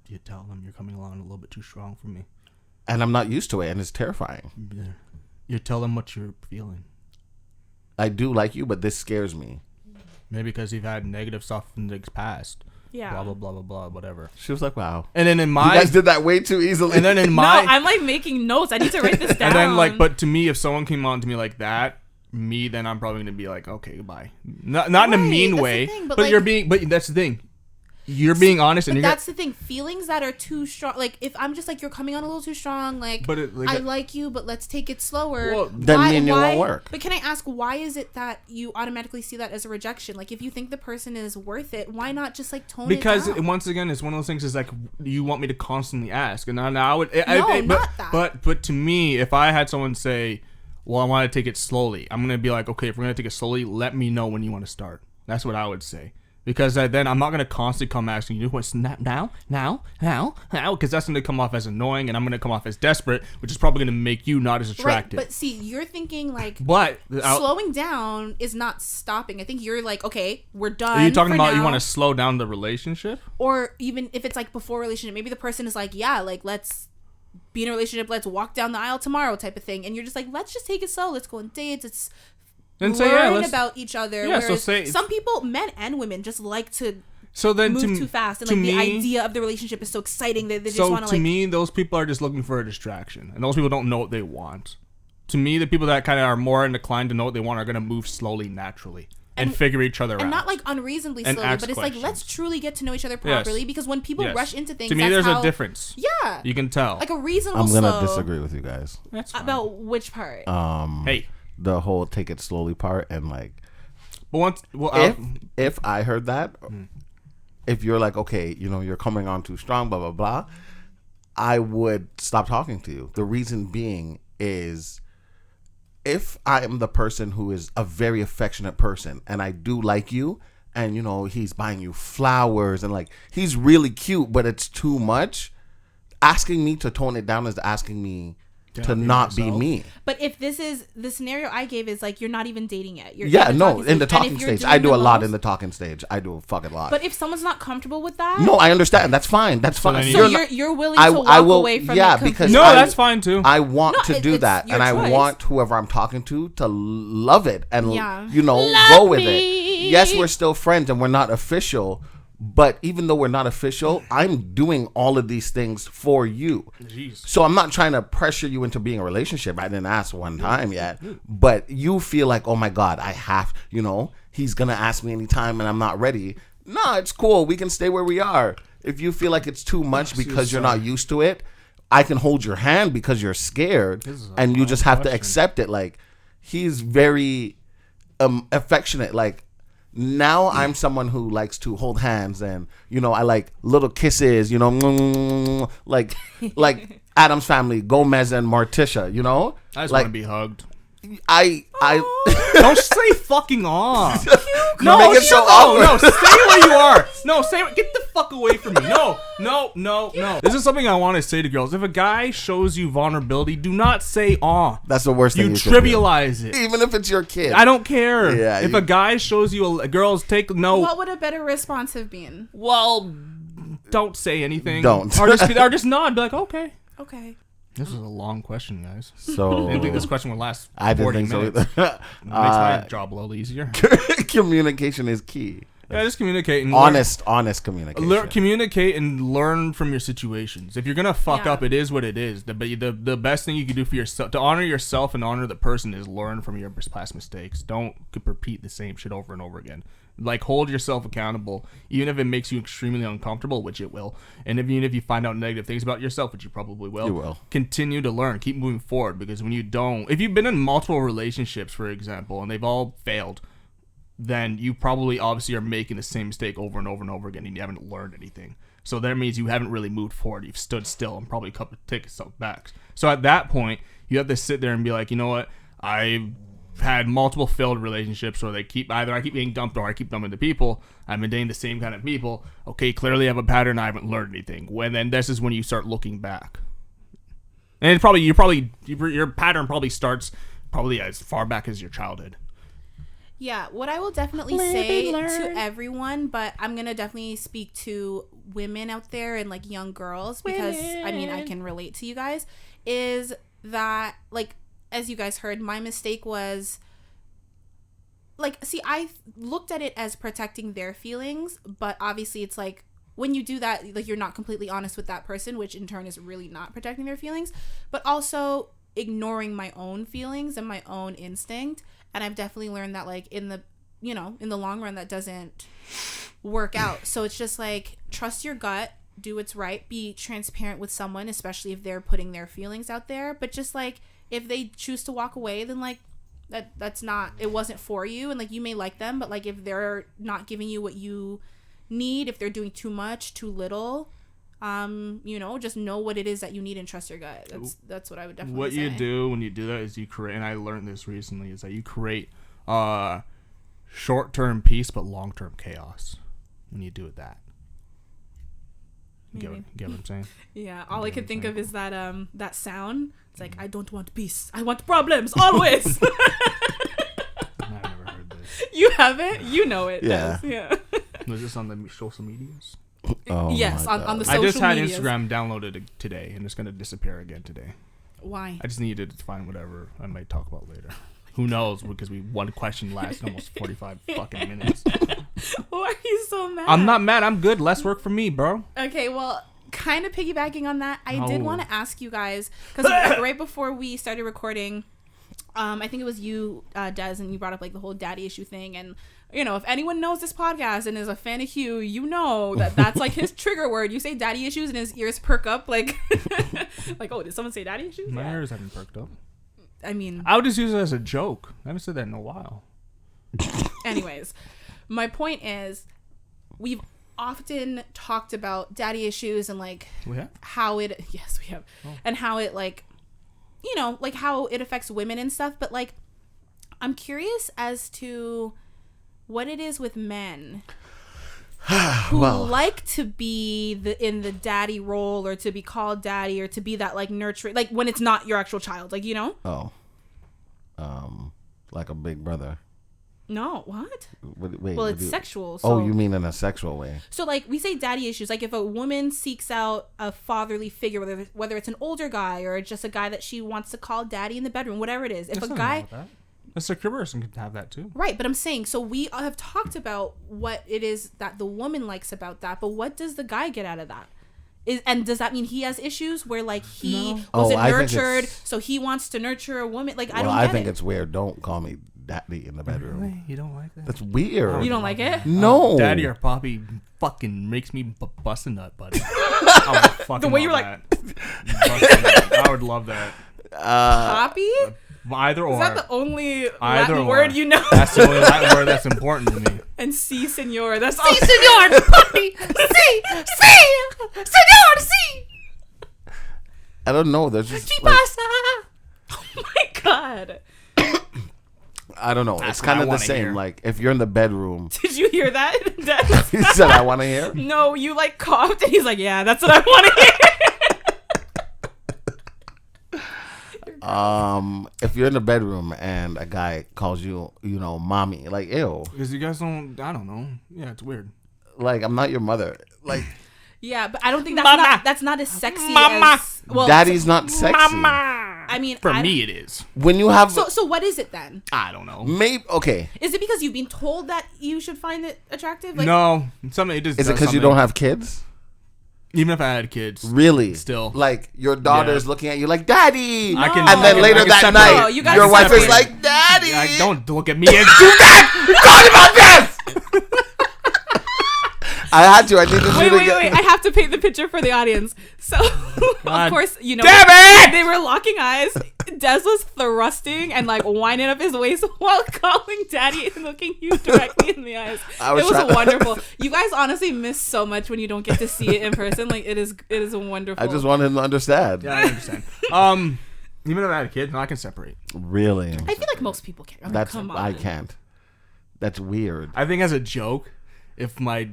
you tell them you're coming along a little bit too strong for me. And I'm not used to it, and it's terrifying. You tell them what you're feeling. I do like you, but this scares me. Maybe because you've had negative stuff in the past. Yeah. Blah, blah, blah, blah, blah, whatever. She was like, wow. And then in my... You guys did that way too easily. And then in my... No, I'm like making notes. I need to write this down. And then like, but to me, if someone came on to me like that, then I'm probably going to be like, okay, goodbye. Not in a mean way. Thing, but like, you're being... But that's the thing. You're being honest, and that's the thing. Feelings that are too strong, like if I'm just like, you're coming on a little too strong, like, I like you, but let's take it slower. Well, then it won't work. But can I ask, why is it that you automatically see that as a rejection? Like, if you think the person is worth it, why not just like tone it down? Because once again, it's one of those things. Is like you want me to constantly ask, and now not that. But to me, if I had someone say, "Well, I want to take it slowly," I'm gonna be like, "Okay, if we're gonna take it slowly, let me know when you want to start." That's what I would say. Because then I'm not going to constantly come asking you, what's now, because that's going to come off as annoying, and I'm going to come off as desperate, which is probably going to make you not as attractive. Right, but see, you're thinking like, slowing down is not stopping. I think you're like, okay, we're done. Are you talking about you want to slow down the relationship? Or even if it's like before relationship, maybe the person is like, yeah, like let's be in a relationship, let's walk down the aisle tomorrow type of thing. And you're just like, let's just take it slow. Let's go on dates. It's learn about each other. Yeah, some people, men and women, just like to move too fast, and like the idea of the relationship is so exciting that they just want to. So to me, those people are just looking for a distraction, and those people don't know what they want. To me, the people that kind of are more inclined to know what they want are going to move slowly, naturally, and figure each other out, and not like unreasonably slowly, but it's like, let's truly get to know each other properly. Because when people rush into things, to me, there's a difference. Yeah, you can tell. Like a reasonable. I'm gonna disagree with you guys. That's fine. About which part? Hey. The whole take it slowly part, and like, but if I heard that, if you're like, okay, you're coming on too strong, blah blah blah, I would stop talking to you. The reason being is, if I am the person who is a very affectionate person, and I do like you, and he's buying you flowers, and like he's really cute, but it's too much. Asking me to tone it down is asking me to not be me. But if this is the scenario I gave, is like you're not even dating yet. You're in the talking stage. I do a lot in the talking stage. I do a fucking lot. But if someone's not comfortable with that, no, I understand. That's fine. So you're willing to walk away from it. Because that's fine too. I want to do that, and I want whoever I'm talking to love it and go with it. Yes, we're still friends and we're not official. But even though we're not official, I'm doing all of these things for you. Jeez. So I'm not trying to pressure you into being a relationship. I didn't ask one time yet. But you feel like, oh my God, I have, he's going to ask me anytime and I'm not ready. No, it's cool. We can stay where we are. If you feel like it's too much because you're not used to it, I can hold your hand because you're scared. And you just have to accept it. Like, he's very affectionate. Like, now I'm someone who likes to hold hands, and I like little kisses, like Addams Family, Gomez and Morticia, I just want to be hugged. I don't say fucking off. No, make it so awkward. No, stay where you are. No, get the fuck away from me. No. This is something I want to say to girls. If a guy shows you vulnerability, do not say aw. That's the worst thing you trivialize it. Even if it's your kid. I don't care. Yeah, if a guy shows you girls take note. What would a better response have been? Well, don't say anything. Don't. Or just nod. Be like, okay. Okay. This is a long question, guys. So I didn't think this question would last 40 minutes. It makes my job a little easier. Communication is key. Yeah, just communicate. And honest communication. Communicate and learn from your situations. If you're going to fuck up, it is what it is. The best thing you can do for yourself, to honor yourself and honor the person, is learn from your past mistakes. Don't repeat the same shit over and over again. Like, hold yourself accountable, even if it makes you extremely uncomfortable, which it will. And even if you find out negative things about yourself, which you probably will, you will. Continue to learn. Keep moving forward, because when you don't, if you've been in multiple relationships, for example, and they've all failed, then you probably obviously are making the same mistake over and over and over again, and you haven't learned anything. So that means you haven't really moved forward. You've stood still and probably taken yourself back. So at that point, you have to sit there and be like, you know what? I've had multiple failed relationships where I keep getting dumped or I keep dumping the people. I've been dating the same kind of people. Okay, clearly I have a pattern. I haven't learned anything. Then this is when you start looking back. And your pattern probably starts as far back as your childhood. Yeah, what I will definitely say to everyone, but I'm going to definitely speak to women out there and like young girls, because I can relate to you guys, is that, like, as you guys heard, my mistake was like, see, I looked at it as protecting their feelings, but obviously it's like, when you do that, like, you're not completely honest with that person, which in turn is really not protecting their feelings, but also ignoring my own feelings and my own instinct. And I've definitely learned that, like, in the long run, that doesn't work out. So it's just like, trust your gut, do what's right, be transparent with someone, especially if they're putting their feelings out there. But just like, if they choose to walk away, then like, that's not, it wasn't for you. And like, you may like them, but like, if they're not giving you what you need, if they're doing too much, too little, just know what it is that you need and trust your gut. That's what I would definitely say. What you do when you do that is you create, and I learned this recently, is that you create short-term peace but long-term chaos when you do it that. Get what I'm saying? Yeah, all I could think of is that that sound. It's like, I don't want peace, I want problems always. I've never heard this. You haven't? You know it. Yeah. Yeah. Was this on the social medias? Oh, yes, on the social medias. I just had medias. Instagram downloaded today, and it's going to disappear again today. Why? I just needed to find whatever I might talk about later. Who knows? Because one question lasted almost 45 fucking minutes. Why are you so mad? I'm not mad. I'm good. Less work for me, bro. Okay, well, kind of piggybacking on that, I did want to ask you guys, because right before we started recording, I think it was you, Des, and you brought up like the whole daddy issue thing. And, if anyone knows this podcast and is a fan of Hugh, you know that that's like his trigger word. You say daddy issues and his ears perk up like, like, oh, did someone say daddy issues? My ears haven't perked up. I mean, I would just use it as a joke. I haven't said that in a while. Anyways, my point is, we've often talked about daddy issues and like how it, yes, we have, and how it like, like how it affects women and stuff. But like, I'm curious as to what it is with men who like to be in the daddy role, or to be called daddy, or to be that like nurturing, like when it's not your actual child, like, like a big brother. No, what? Wait, well, it's sexual. So, you mean in a sexual way? So, like, we say daddy issues. Like, if a woman seeks out a fatherly figure, whether it's an older guy or just a guy that she wants to call daddy in the bedroom, whatever it is. If a guy... A secure person can have that, too. Right, but I'm saying, so we have talked about what it is that the woman likes about that, but what does the guy get out of that? And does that mean he has issues where, like, he wasn't nurtured, so he wants to nurture a woman? Like, I think it's weird. Don't call me daddy in the bedroom. Really? You don't like that? That's weird. You don't like it? No. Daddy or Poppy fucking makes me bust a nut, buddy. The way you were like... I would love that. Poppy? Either or. Is that the only Latin word you know? That's the only Latin word that's important to me. And si, senor. That's si, senor, Poppy. Senor, si. I don't know. There's just like... Oh my God. I don't know. It's kind of the same. Hear. Like, if you're in the bedroom. Did you hear that? He said, I want to hear? No, you like coughed and he's like, yeah, that's what I want to hear. If you're in the bedroom and a guy calls you, mommy, like, ew. Because you guys don't, I don't know. Yeah, it's weird. Like, I'm not your mother. Like. Yeah, but I don't think that's not as sexy as... Well, Daddy's not sexy. Mama. I mean... For me, it is. When you have... So what is it then? I don't know. Maybe... Okay. Is it because you've been told that you should find it attractive? Like, no. Something it just is it because you don't have kids? Even if I had kids. Really? Still. Like, your daughter's looking at you like, Daddy! No. And then later that night, your wife is like, Daddy! Yeah, don't look at me and do that! Talk about this! I had to. I need to wait. I have to paint the picture for the audience. So, of course, Damn it! They were locking eyes. Des was thrusting and like winding up his waist while calling Daddy and looking you directly in the eyes. It was wonderful. You guys honestly miss so much when you don't get to see it in person. Like, it is wonderful. I just want him to understand. Yeah, I understand. Even if I had a kid, I can separate. Really? I feel like most people can. Come on. I can't. That's weird. I think as a joke, if my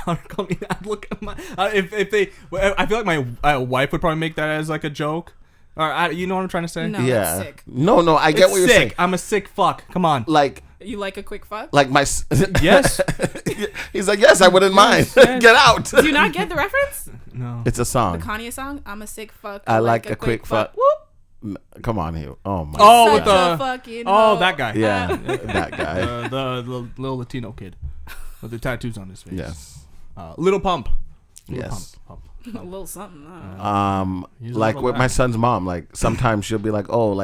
daughter called me, I'd look at my. If they, I feel like my wife would probably make that as like a joke. Or you know what I'm trying to say? No, that's sick. No, I get what you're saying. I'm a sick fuck. Come on. Like, you like a quick fuck? Like my yes. He's like, yes, I wouldn't mind. Get out. Do you not get the reference? No. It's a song. The Kanye song. I'm a sick fuck. I like a quick fuck. Whoop. Come on, Hugh. Oh my. Oh, with Such a the fucking that guy. Yeah, that guy. The little Latino kid with the tattoos on his face. Yes. Little Pump. Yes. Pump. a little something. He's a Like little with guy. my son's mom, like sometimes she'll be like, oh,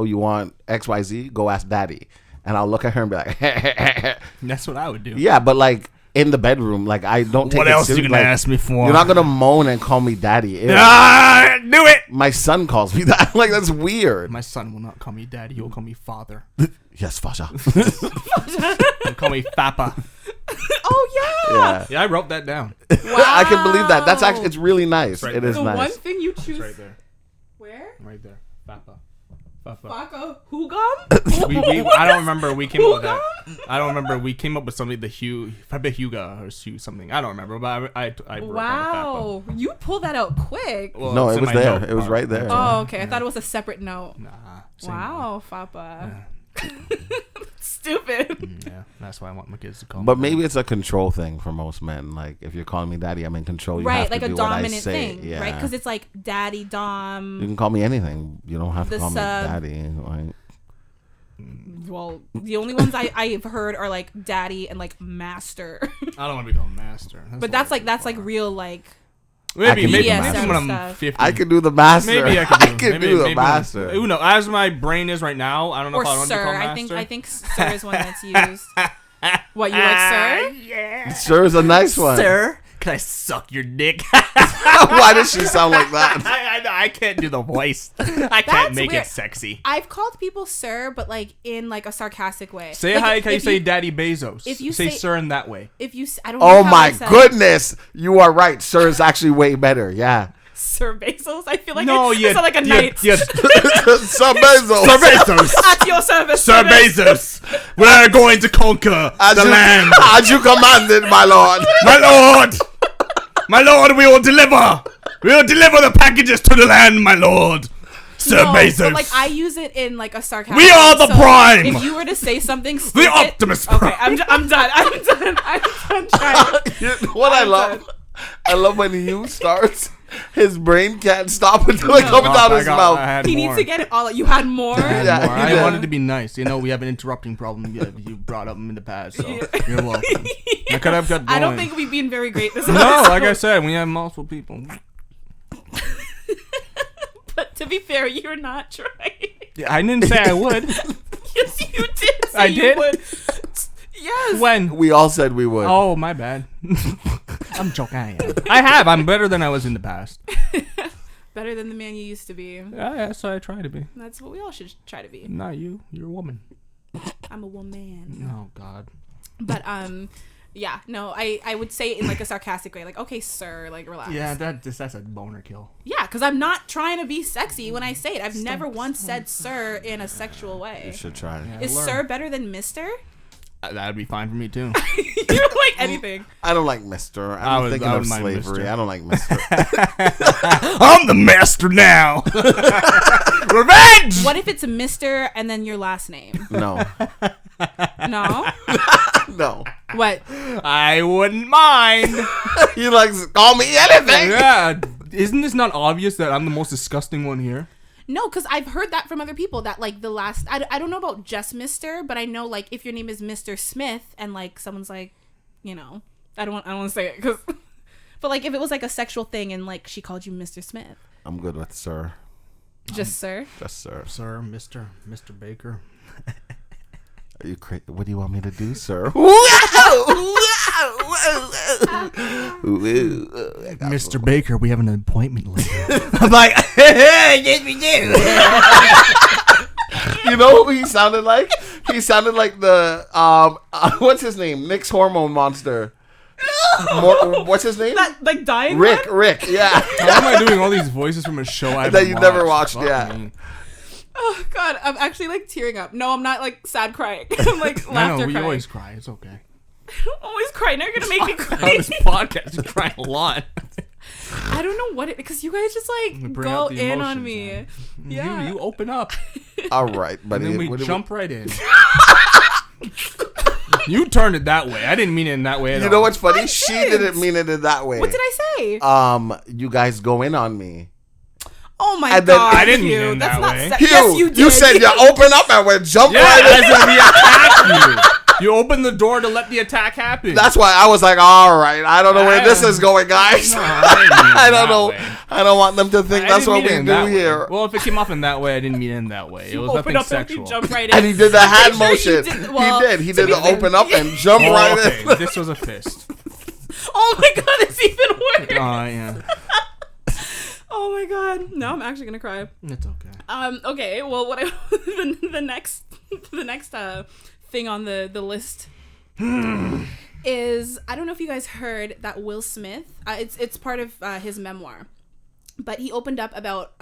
you want XYZ? Go ask daddy. And I'll look at her and be like, That's what I would do. yeah, but like in the bedroom, like I don't take What it else you serious. gonna Like, ask me for? you're not gonna moan and call me daddy. Ew. Do it. My son calls me that. Like that's weird. My son will not call me daddy. He will call me father. Yes, Fasha. He'll call me Papa. Oh yeah. Yeah. Yeah, I wrote that down. Wow. I can believe that. That's actually, it's really nice. Right It there. is the one nice. thing you choose. It's right there. Where? Right there. Papa. Papa. Baka Hugam? I don't remember. We came up with that. I don't remember. We came up with something. The Hugh, Pepe Huga or Hugh something. I don't remember. But I wrote down Wow. You pulled that out quick. Papa. Well, No, it's it in was my there. note It was part. right there. Oh, okay. I thought it was a separate note. Nah. same Wow, Fapa. Yeah. Stupid. Yeah, that's why I want my kids to call me. But maybe it's a control thing for most men. Like if you're calling me daddy, I'm in control. You Right, have like to a do what I dominant say. thing, Yeah. right? Because it's like daddy, you dom. can call me anything. You don't have to The call me sub. daddy. Like, Well, the only ones I've heard are like daddy and like master. I don't want to be called master. But that's like real like. maybe can maybe do when master I'm stuff. 50. I could do the master. Maybe I could do. the master. Who knows? As my brain is right now, I don't know Or if I want to be sir. called I master. think sir is one that's used. What, you like sir? Yeah. Sure is a nice one. Sir, can I suck your dick? Why does she sound like that? I can't do the voice. I can't That's make weird. it sexy. I've called people sir, but like in like a sarcastic way. Say like, hi. if Can you you say Daddy Bezos? if you say say- sir in that way. If you, I don't know Oh how my I said goodness. You are right. Sir is actually way better. Yeah. Sir Bezos. I feel like No, I you sound like a knight. Yes, Sir Bezos. Sir Bezos. At your service, Sir Bezos. We're going to conquer the land. As you commanded, my lord. My lord! My lord, we will deliver! We will deliver the packages to the land, my lord! Sir No, Bezos! but like I use it in like a sarcastic. We are the prime! If you were to say something stupid, the Optimus okay, Prime! I'm done. I'm done trying. What I I'm love, I love when Hugh starts, his brain can't stop until it comes out his mouth. He needs to get it all. You had more. Yeah. I wanted to be nice. You know, we have an interrupting problem. You brought up in the past, so you're welcome. I could have got going. I don't think we've been very great this No, episode. like I said, we have multiple people. But to be fair, you're not trying. Yeah, I didn't say I would. Yes, you did. Say I you did? would. Yes. When? We all said we would. Oh, my bad. I'm joking. I have. I'm better than I was in the past. Better than the man you used to be. Yeah, that's what I try to be. That's what we all should try to be. Not you. You're a woman. I'm a woman. Oh, God. But yeah, no, I would say it in like a sarcastic way, like, okay, sir, like relax. Yeah, that's a boner kill. Yeah, because I'm not trying to be sexy when I say it. I've never once said sir in a sexual way. You should try. Yeah. Is learn. sir better than mister? That'd be fine for me, too. You don't like anything. I don't like Mister. I'm thinking of wouldn't mind slavery. Mr. I don't like Mister. I'm the master now. Revenge! What if it's a mister and then your last name? No. No? No. What? I wouldn't mind. You like call me anything. Yeah. Isn't this not obvious that I'm the most disgusting one here? No, because I've heard that from other people that like the last, I don't know about just Mr., but I know like if your name is Mr. Smith and like someone's like, you know, I don't want to say it because, but like if it was like a sexual thing and like she called you Mr. Smith. I'm good with sir. Just sir. Just sir. Sir, Mr. Baker. Are you crazy? What do you want me to do, sir? Mr. Baker, we have an appointment later. I'm like, yes, we do. You know who he sounded like? He sounded like the what's his name? Nick's hormone monster. What's his name? That like dying Rick. one? Rick. Yeah. How am I doing all these voices from a show I That you never watched, Fuck yeah. me. Oh God, I'm actually like tearing up. No, I'm not like sad crying. I'm like I laughter know, we crying. always cry. It's okay. I don't always cry. Now you're gonna make me On cry. this podcast, you cry a lot. I don't know what it because you guys just We like bring go out the in on emotions, me. man. Yeah. You open up, All right, buddy. and then we What do jump right in. You turned it that way. I didn't mean it in that way at You all. know what's funny? I She didn't. didn't mean it in that way. What did I say? You guys go in on me. Oh my And then- god! I didn't mean Hugh, it that's that not way. se- Hugh, Yes, you did. you said you open up and we jump Yeah, right in. as in we attack you. You open the door to let the attack happen. That's why I was like, all right, I don't know where this is going, guys. No, I didn't mean it I don't that know. way. I don't want them to think I that's didn't what mean we it in do that way. here. Well, if it came off in that way, I didn't mean it in that way. It was Open nothing up sexual. and you jump right in. And he did the hand Pretty sure motion. you did- well, He to did be the fair- open up and jump Oh, right okay. in. This was a fist. Oh my god, it's even worse. Yeah. Oh my god. Now I'm actually gonna cry. It's okay. Okay. Well, what I the next thing on the list is, I don't know if you guys heard that Will Smith. It's part of his memoir, but he opened up about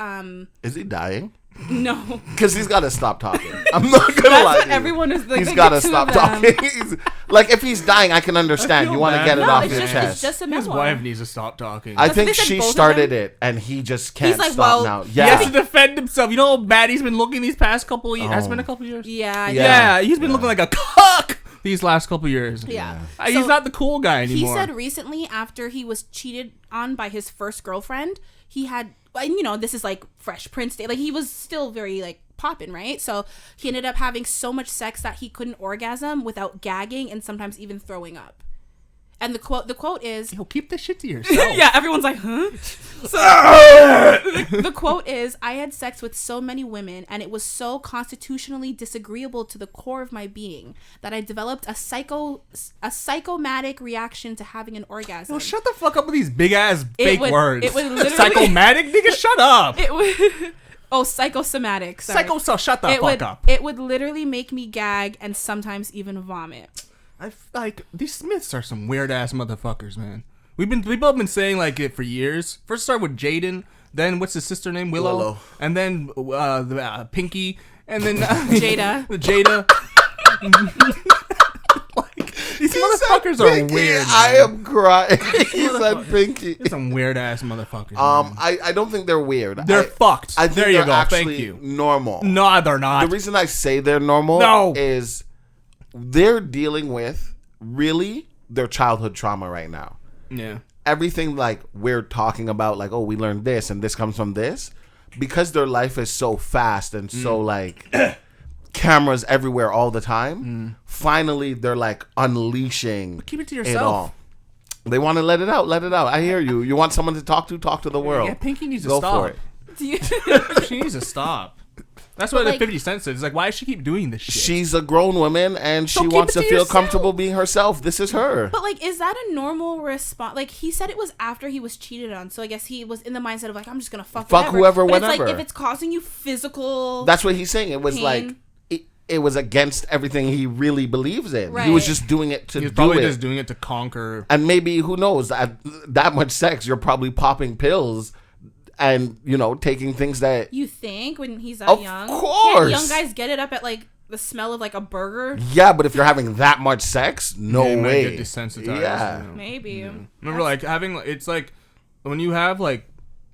Is he dying? no. Because he's got to stop talking. I'm not gonna That's lie. what to you. everyone is like. He's the got to two stop of them. talking. Like if he's dying, I can understand. I You want to feel get it bad. No, off it's your just chest. it's just a His memoir. wife needs to stop talking. I That's what think they said, she both of started them? it, and he just can't like, stop well, now. He has Yeah. to defend himself. You know how bad he's been looking these past couple of years? Has it been a couple of years? Yeah. Yeah. Yeah, he's been looking like a cuck these last couple of years. Yeah. He's So, not the cool guy he anymore. said recently, after he was cheated on by his first girlfriend, he had, and you know, this is like Fresh Prince day. Like, he was still very like popping, right? So he ended up having so much sex that he couldn't orgasm without gagging and sometimes even throwing up. And the quote is, Yo, keep this shit to yourself. yeah, everyone's like, huh? So the quote is, I had sex with so many women and it was so constitutionally disagreeable to the core of my being that I developed a psychomatic reaction to having an orgasm. Yo, shut the fuck up with these big ass fake words. It would literally Psychomatic? Nigga, shut up. It would psychosomatic. Sorry. Shut the fuck would, up. It would literally make me gag and sometimes even vomit. These Smiths are some weird ass motherfuckers, man. We've both been saying like it for years. First start with Jaden, then what's his sister name? Willow. And then Pinky, and then Jada. Jada. Like, these motherfuckers are Pinky, weird. I man. am crying. He said Pinky. They're some weird ass motherfuckers. Man. I don't think they're weird. They're fucked. I think There you they're go. actually Thank you. normal. No, they're not. The reason I say they're normal No. is they're dealing with really their childhood trauma right now. Yeah. Everything like we're talking about, like, oh, we learned this and this comes from this, because their life is so fast and so like cameras everywhere all the time. Finally, they're like unleashing. Keep it to it yourself. all. They want to let it out. Let it out. I hear you. You want someone to talk to? Talk to the world. Yeah, Pinky needs to Go stop. for it. Do you? She needs to stop. That's what But, the 50 Cent said. It's like, why does she keep doing this shit? She's a grown woman and So she keep wants it to to feel yourself. comfortable being herself. This is her. But like, is that a normal response? Like, he said it was after he was cheated on, so I guess he was in the mindset of like, I'm just gonna fuck whoever, But it's whenever. like, if it's causing you physical, That's what he's saying. It was pain. like it was against everything he really believes in. Right. He was just doing it to He's do probably it. just doing it to conquer. And maybe, who knows, that much sex, you're probably popping pills and, you know, taking things that... you think when he's that Of young, course. Can't young guys get it up at like the smell of like a burger? Yeah, but if you're having that much sex, no They might way. get desensitized. Yeah. you know. Maybe. Remember, like, having, it's like, when you have, like,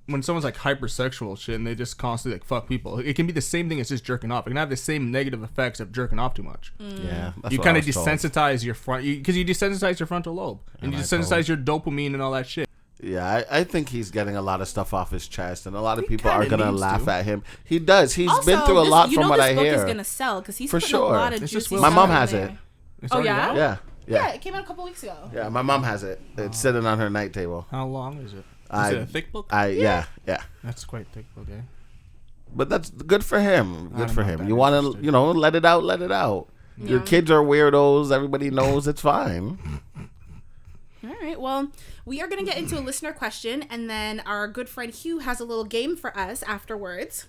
when someone's, like, hypersexual shit and they just constantly, like, fuck people, it can be the same thing as just jerking off. It can have the same negative effects of jerking off too much. Yeah. That's You what kind I of was told. desensitize your because you desensitize your frontal lobe. And you I desensitize your dopamine and all that shit. Yeah, I think he's getting a lot of stuff off his chest, and a lot of people are kinda going to needs laugh to. at him. He does. He's Also, been through a this- lot you from know what this I book hear. is gonna sell because he's For putting sure. a lot of It's just juicy Will My stuff mom in has there. it. It's Oh already yeah? out? Yeah. Yeah, Yeah. it came out a couple weeks ago. Yeah, my mom has it. It's sitting on her night table. How long is it? I- Is it a thick book? Yeah. That's quite thick book, eh? But that's good for him. Good I'm for not him. that You want to, interested. you know, let it out. Let it out. Your Yeah. kids are weirdos. Everybody knows it's fine. All right. Well, we are going to get into a listener question, and then our good friend Hugh has a little game for us afterwards.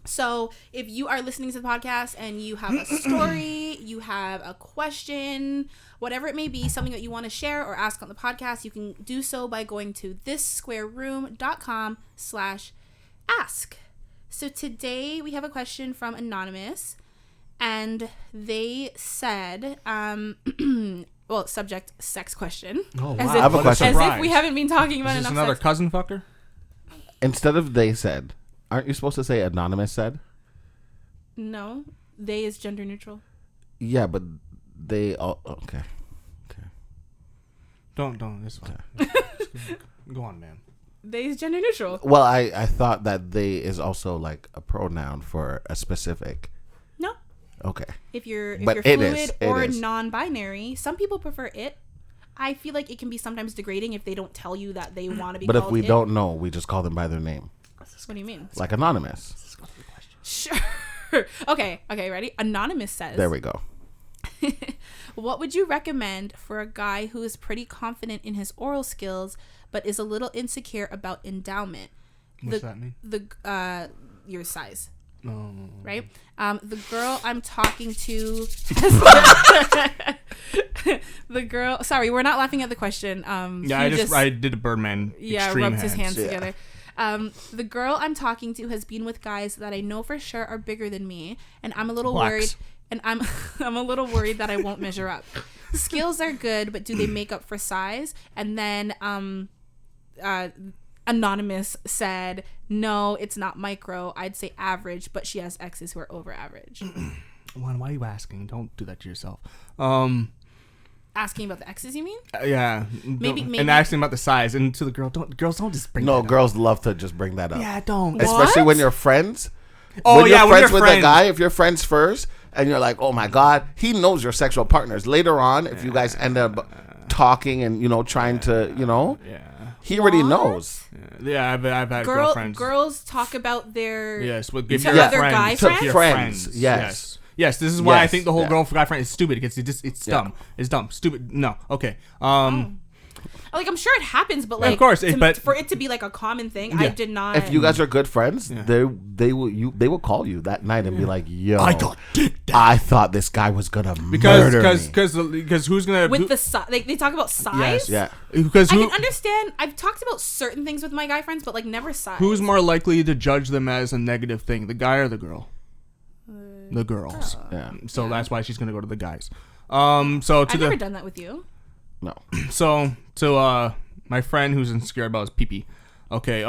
So if you are listening to the podcast and you have a story, you have a question, whatever it may be, something that you want to share or ask on the podcast, you can do so by going to thissquareroom.com/ask. So today we have a question from Anonymous, and they said, well, subject sex question. Oh, As wow. if, I have a question. As if we haven't been talking about Is this enough another sex. cousin fucker? Instead of they said, aren't you supposed to say anonymous said? No, they is gender neutral. Yeah, but they all okay. Don't. It's fine. Go on, man. They is gender neutral. Well, I thought that they is also like a pronoun for a specific. No. Okay. If you're But fluid or is. non-binary, some people prefer it. I feel like it can be sometimes degrading if they don't tell you that they want to be But called if we it. don't know, we just call them by their name. What do you mean? Like anonymous. Sure. Okay, ready? Anonymous says. There we go. What would you recommend for a guy who is pretty confident in his oral skills but is a little insecure about endowment? What's that mean? Your size. Oh. Right? The girl I'm talking to the girl, sorry, we're not laughing at the question. Yeah, I did a Birdman. Yeah, extreme rubbed his hands Yeah. together. The girl I'm talking to has been with guys that I know for sure are bigger than me, and I'm a little worried. And I'm a little worried that I won't measure up. Skills are good, but do they make up for size? And then Anonymous said, no, it's not micro. I'd say average, but she has exes who are over average. Juan, why are you asking? Don't do that to yourself. Asking about the exes, you mean? Yeah. Maybe. And asking about the size. And to the girl, girls don't just bring that up. Girls love to just bring that up. Yeah, don't. Especially What? when you're friends. Oh, when yeah, you're when friends you're with a friends. guy, if you're friends first, and you're like, oh my God, he knows your sexual partners. Later on, if you guys end up talking and, trying to, Yeah. he already knows. Yeah, I've had girlfriends. Girls talk about their With to your other guy friends. friends? To your Friends, yes. Yes, this is why I Yes, think the whole yeah. girl guy friend is stupid because it's dumb. It's dumb. Stupid. No. Okay. Like, I'm sure it happens, but like, of course, but for it to be like a common thing, I did not. If you guys are good friends, they will call you that night and be like, yo, I got dicked out. I thought this guy was gonna murder me. Because who's gonna with the size, like they talk about size. Yes. Yeah. Because I can understand. I've talked about certain things with my guy friends, but like never size. who's more likely to judge them as a negative thing, the guy or the girl? The girls. Yeah. So that's why she's gonna go to the guys. So to I've never done that with you. No. So to my friend who's insecure about his pee-pee. Okay,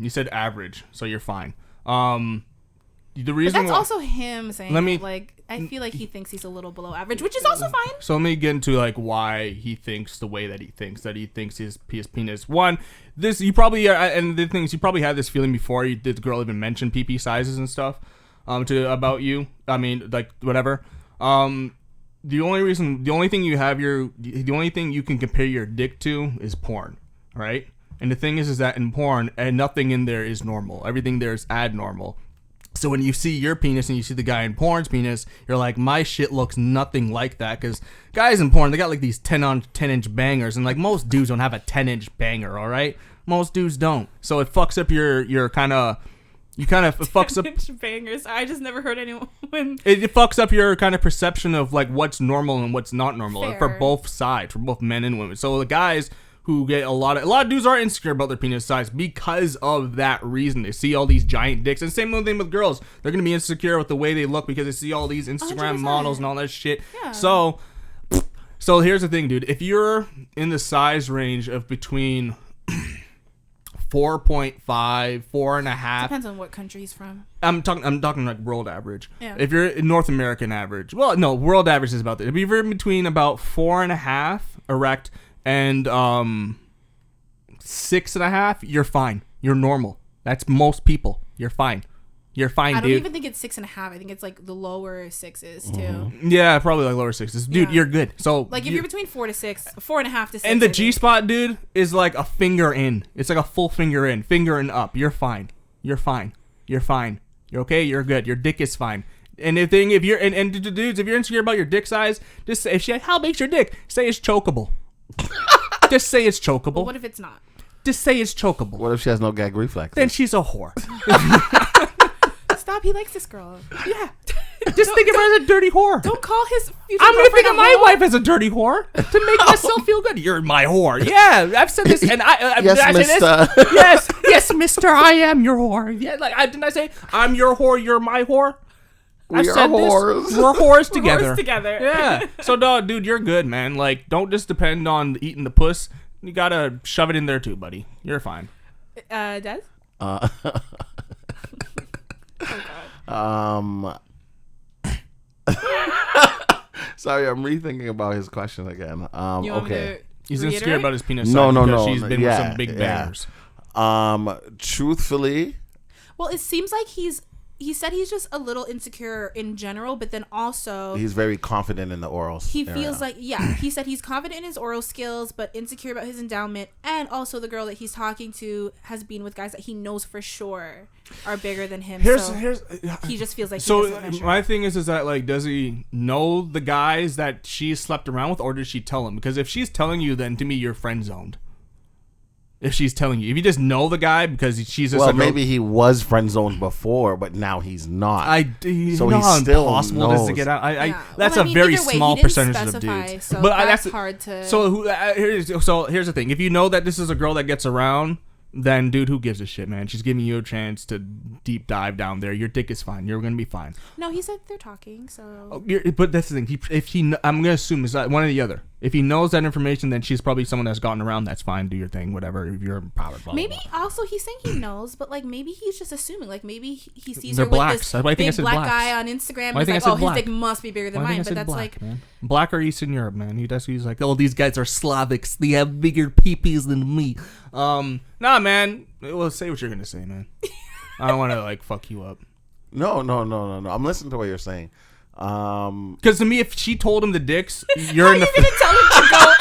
you said average, so you're fine. The But reason that's also him saying Let me- it. Like, I feel like he thinks he's a little below average, which is also fine. So let me get into like why he thinks the way that he thinks. That he thinks his penis. One, this you probably and the things you probably had this feeling before you did the girl even mention pee sizes and stuff about you. I mean, like whatever. The only thing you can compare your dick to is porn, right? And the thing is that in porn, and nothing in there is normal. Everything there is abnormal. So when you see your penis and you see the guy in porn's penis, you're like, my shit looks nothing like that. Because guys in porn, they got like these 10-inch bangers, and like most dudes don't have a 10-inch banger. All right, most dudes don't. So it fucks up your kind of. It fucks up bangers. I just never heard anyone. It fucks up your kind of perception of like what's normal and what's not normal Fair. for both sides, for both men and women. So the guys who get a lot of dudes are insecure about their penis size because of that reason. They see all these giant dicks, and same thing with girls. They're gonna be insecure with the way they look because they see all these Instagram 100%. models and all that shit. Yeah. So here's the thing, dude. If you're in the size range of between 4.5, 4.5. Depends on what country he's from. I'm talking like world average. Yeah. If you're in North American average, well, no, world average is about that. If you're in between about 4.5 erect and 6.5, you're fine. You're normal. That's most people. You're fine. You're fine, I don't dude. even think it's 6.5. I think it's like the lower sixes too. Yeah, probably like lower sixes, dude. Yeah. You're good. So Like if you're between 4 to 6, 4.5 to 6. and the I think. G spot, dude, is like a finger in. It's like a full finger in, finger and up. You're fine. You're fine. You're fine. You're okay. You're good. Your dick is fine. And if you're and dudes, if you're insecure about your dick size, just say, how big's your dick? Say it's chokeable. Just say it's chokeable. But what if it's not? Just say it's chokeable. What if she has no gag reflex? Then she's a whore. Stop. He likes this girl. Yeah. Just think of her as a dirty whore. Don't call his future I'm gonna think girlfriend of a my whore. wife as a dirty whore to make myself feel good. You're my whore. Yeah, I've said this, and I Yes, did I say this? mister. yes, mister. I am your whore. Yeah, like didn't I say I'm your whore? You're my whore. We I've are said whores. This. We're whores together. Whores together. Yeah. So, dude, you're good, man. Like, don't just depend on eating the puss. You gotta shove it in there too, buddy. You're fine. Des? Uh, Oh God. Sorry, I'm rethinking about his question again. You want me Okay. to He's reiterate? insecure about his penis No, size no, because no. she's been with some big bangers. Truthfully, well, it seems like he said he's just a little insecure in general, but then also he's very confident in the oral. He feels like, he said he's confident in his oral skills, but insecure about his endowment. And also the girl that he's talking to has been with guys that he knows for sure are bigger than him. He just feels like my thing is that, like, does he know the guys that she's slept around with, or does she tell him? Because if she's telling you, then to me, you're friend zoned. If she's telling you, if you just know the guy because she's just maybe he was friend zoned before, but now he's not. So he's still impossible knows. To get out. That's a very small percentage of the dudes. So but that's hard to. So here's the thing: if you know that this is a girl that gets around, then dude, who gives a shit, man? She's giving you a chance to deep dive down there. Your dick is fine. You're gonna be fine. No, he said they're talking. So. But that's the thing. I'm gonna assume it's one or the other. If he knows that information, then she's probably someone that's gotten around. That's fine. Do your thing, whatever. If you're empowered, blah, maybe blah. Also he's saying he knows, but like maybe he's just assuming. Like maybe he sees They're her blacks. with this big black guy on Instagram. And he's like, his dick must be bigger than mine. But that's black, like man. Black or Eastern Europe, man. He's like, these guys are Slavics. They have bigger peepees than me. Nah, man. Well, say what you're gonna say, man. I don't want to like fuck you up. No. I'm listening to what you're saying. Because to me, if she told him the dicks, you're in the. Gonna tell him to go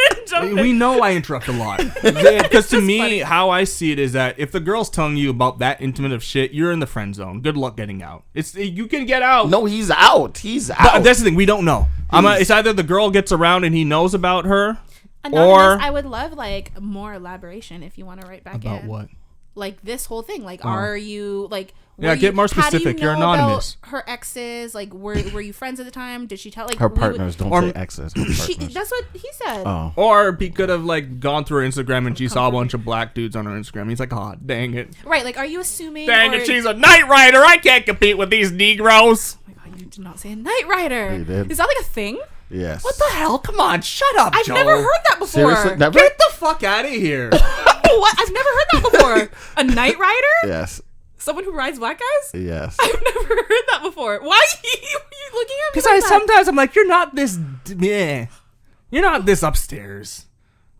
and jump we know I interrupt a lot. Because to me, funny. How I see it is that if the girl's telling you about that intimate of shit, you're in the friend zone. Good luck getting out. You can get out. No, he's out. But that's the thing. We don't know. It's either the girl gets around and he knows about her, Anonymous, I would love like more elaboration if you want to write back about in. What? Like this whole thing. Like, are you like? Get more specific. You're anonymous. Her exes, like, were you friends at the time? Did she tell like her partners? Don't say exes. That's what he said. Oh. Or he could have like gone through her Instagram and she saw a bunch of black dudes on her Instagram. He's like, oh, dang it. Right. Like, are you assuming? Dang it, she's a night rider. I can't compete with these Negroes. Oh my God, you did not say a night rider. You did. Is that like a thing? Yes. What the hell? Come on, shut up, I've Joe. never heard that before. Seriously? Never? Get the fuck out of here. What? I've never heard that before. A night rider? Yes. Someone who rides black guys? Yes. I've never heard that before. Why are you looking at me? Because sometimes I'm like, you're not this. You're not this upstairs.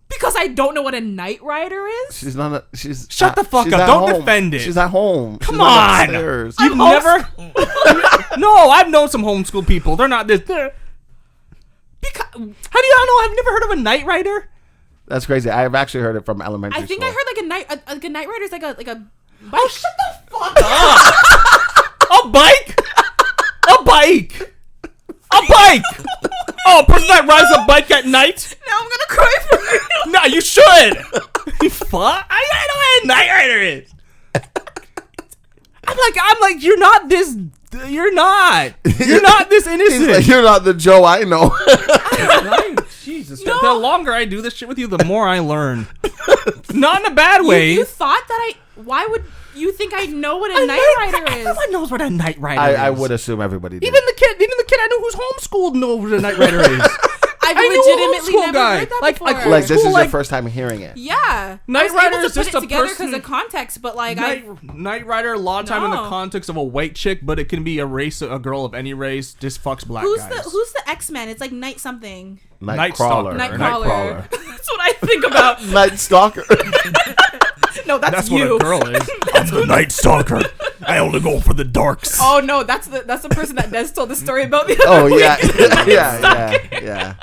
Because I don't know what a night rider is. She's not. Shut the fuck up! Don't defend it. She's at home. Come on. You've never. No, I've known some homeschool people. They're not this. Because how do you not know? I've never heard of a night rider. That's crazy. I've actually heard it from elementary. I think school. I heard like a night rider is like a bike. Oh, shut the fuck up! A bike? A bike? A bike? Oh, a person that rides a bike at night? Now I'm gonna cry for you. No, you should. Fuck! I know what a night rider is. I'm like, you're not this. You're not this innocent. Like, you're not the Joe I know. Jesus. No. The longer I do this shit with you, the more I learn. Not in a bad way. You thought that why would you think I know what a night rider is? Everyone knows what a night rider is. I would assume everybody did. Even the kid I know who's homeschooled knows what a night rider is. I've legitimately never heard that before. Like this is your first time hearing it. Yeah. Night rider is just a together because of context, but like night rider a lot of time in the context of a white chick, but it can be a girl of any race, just fucks black guys. Who's the X-Men? It's like night something. Nightcrawler. Nightcrawler. That's what I think about. Night Stalker. No, that's you. What a girl is. I'm the Night Stalker. I only go for the darks. Oh no, that's the person that Des told the story about the other week. Yeah.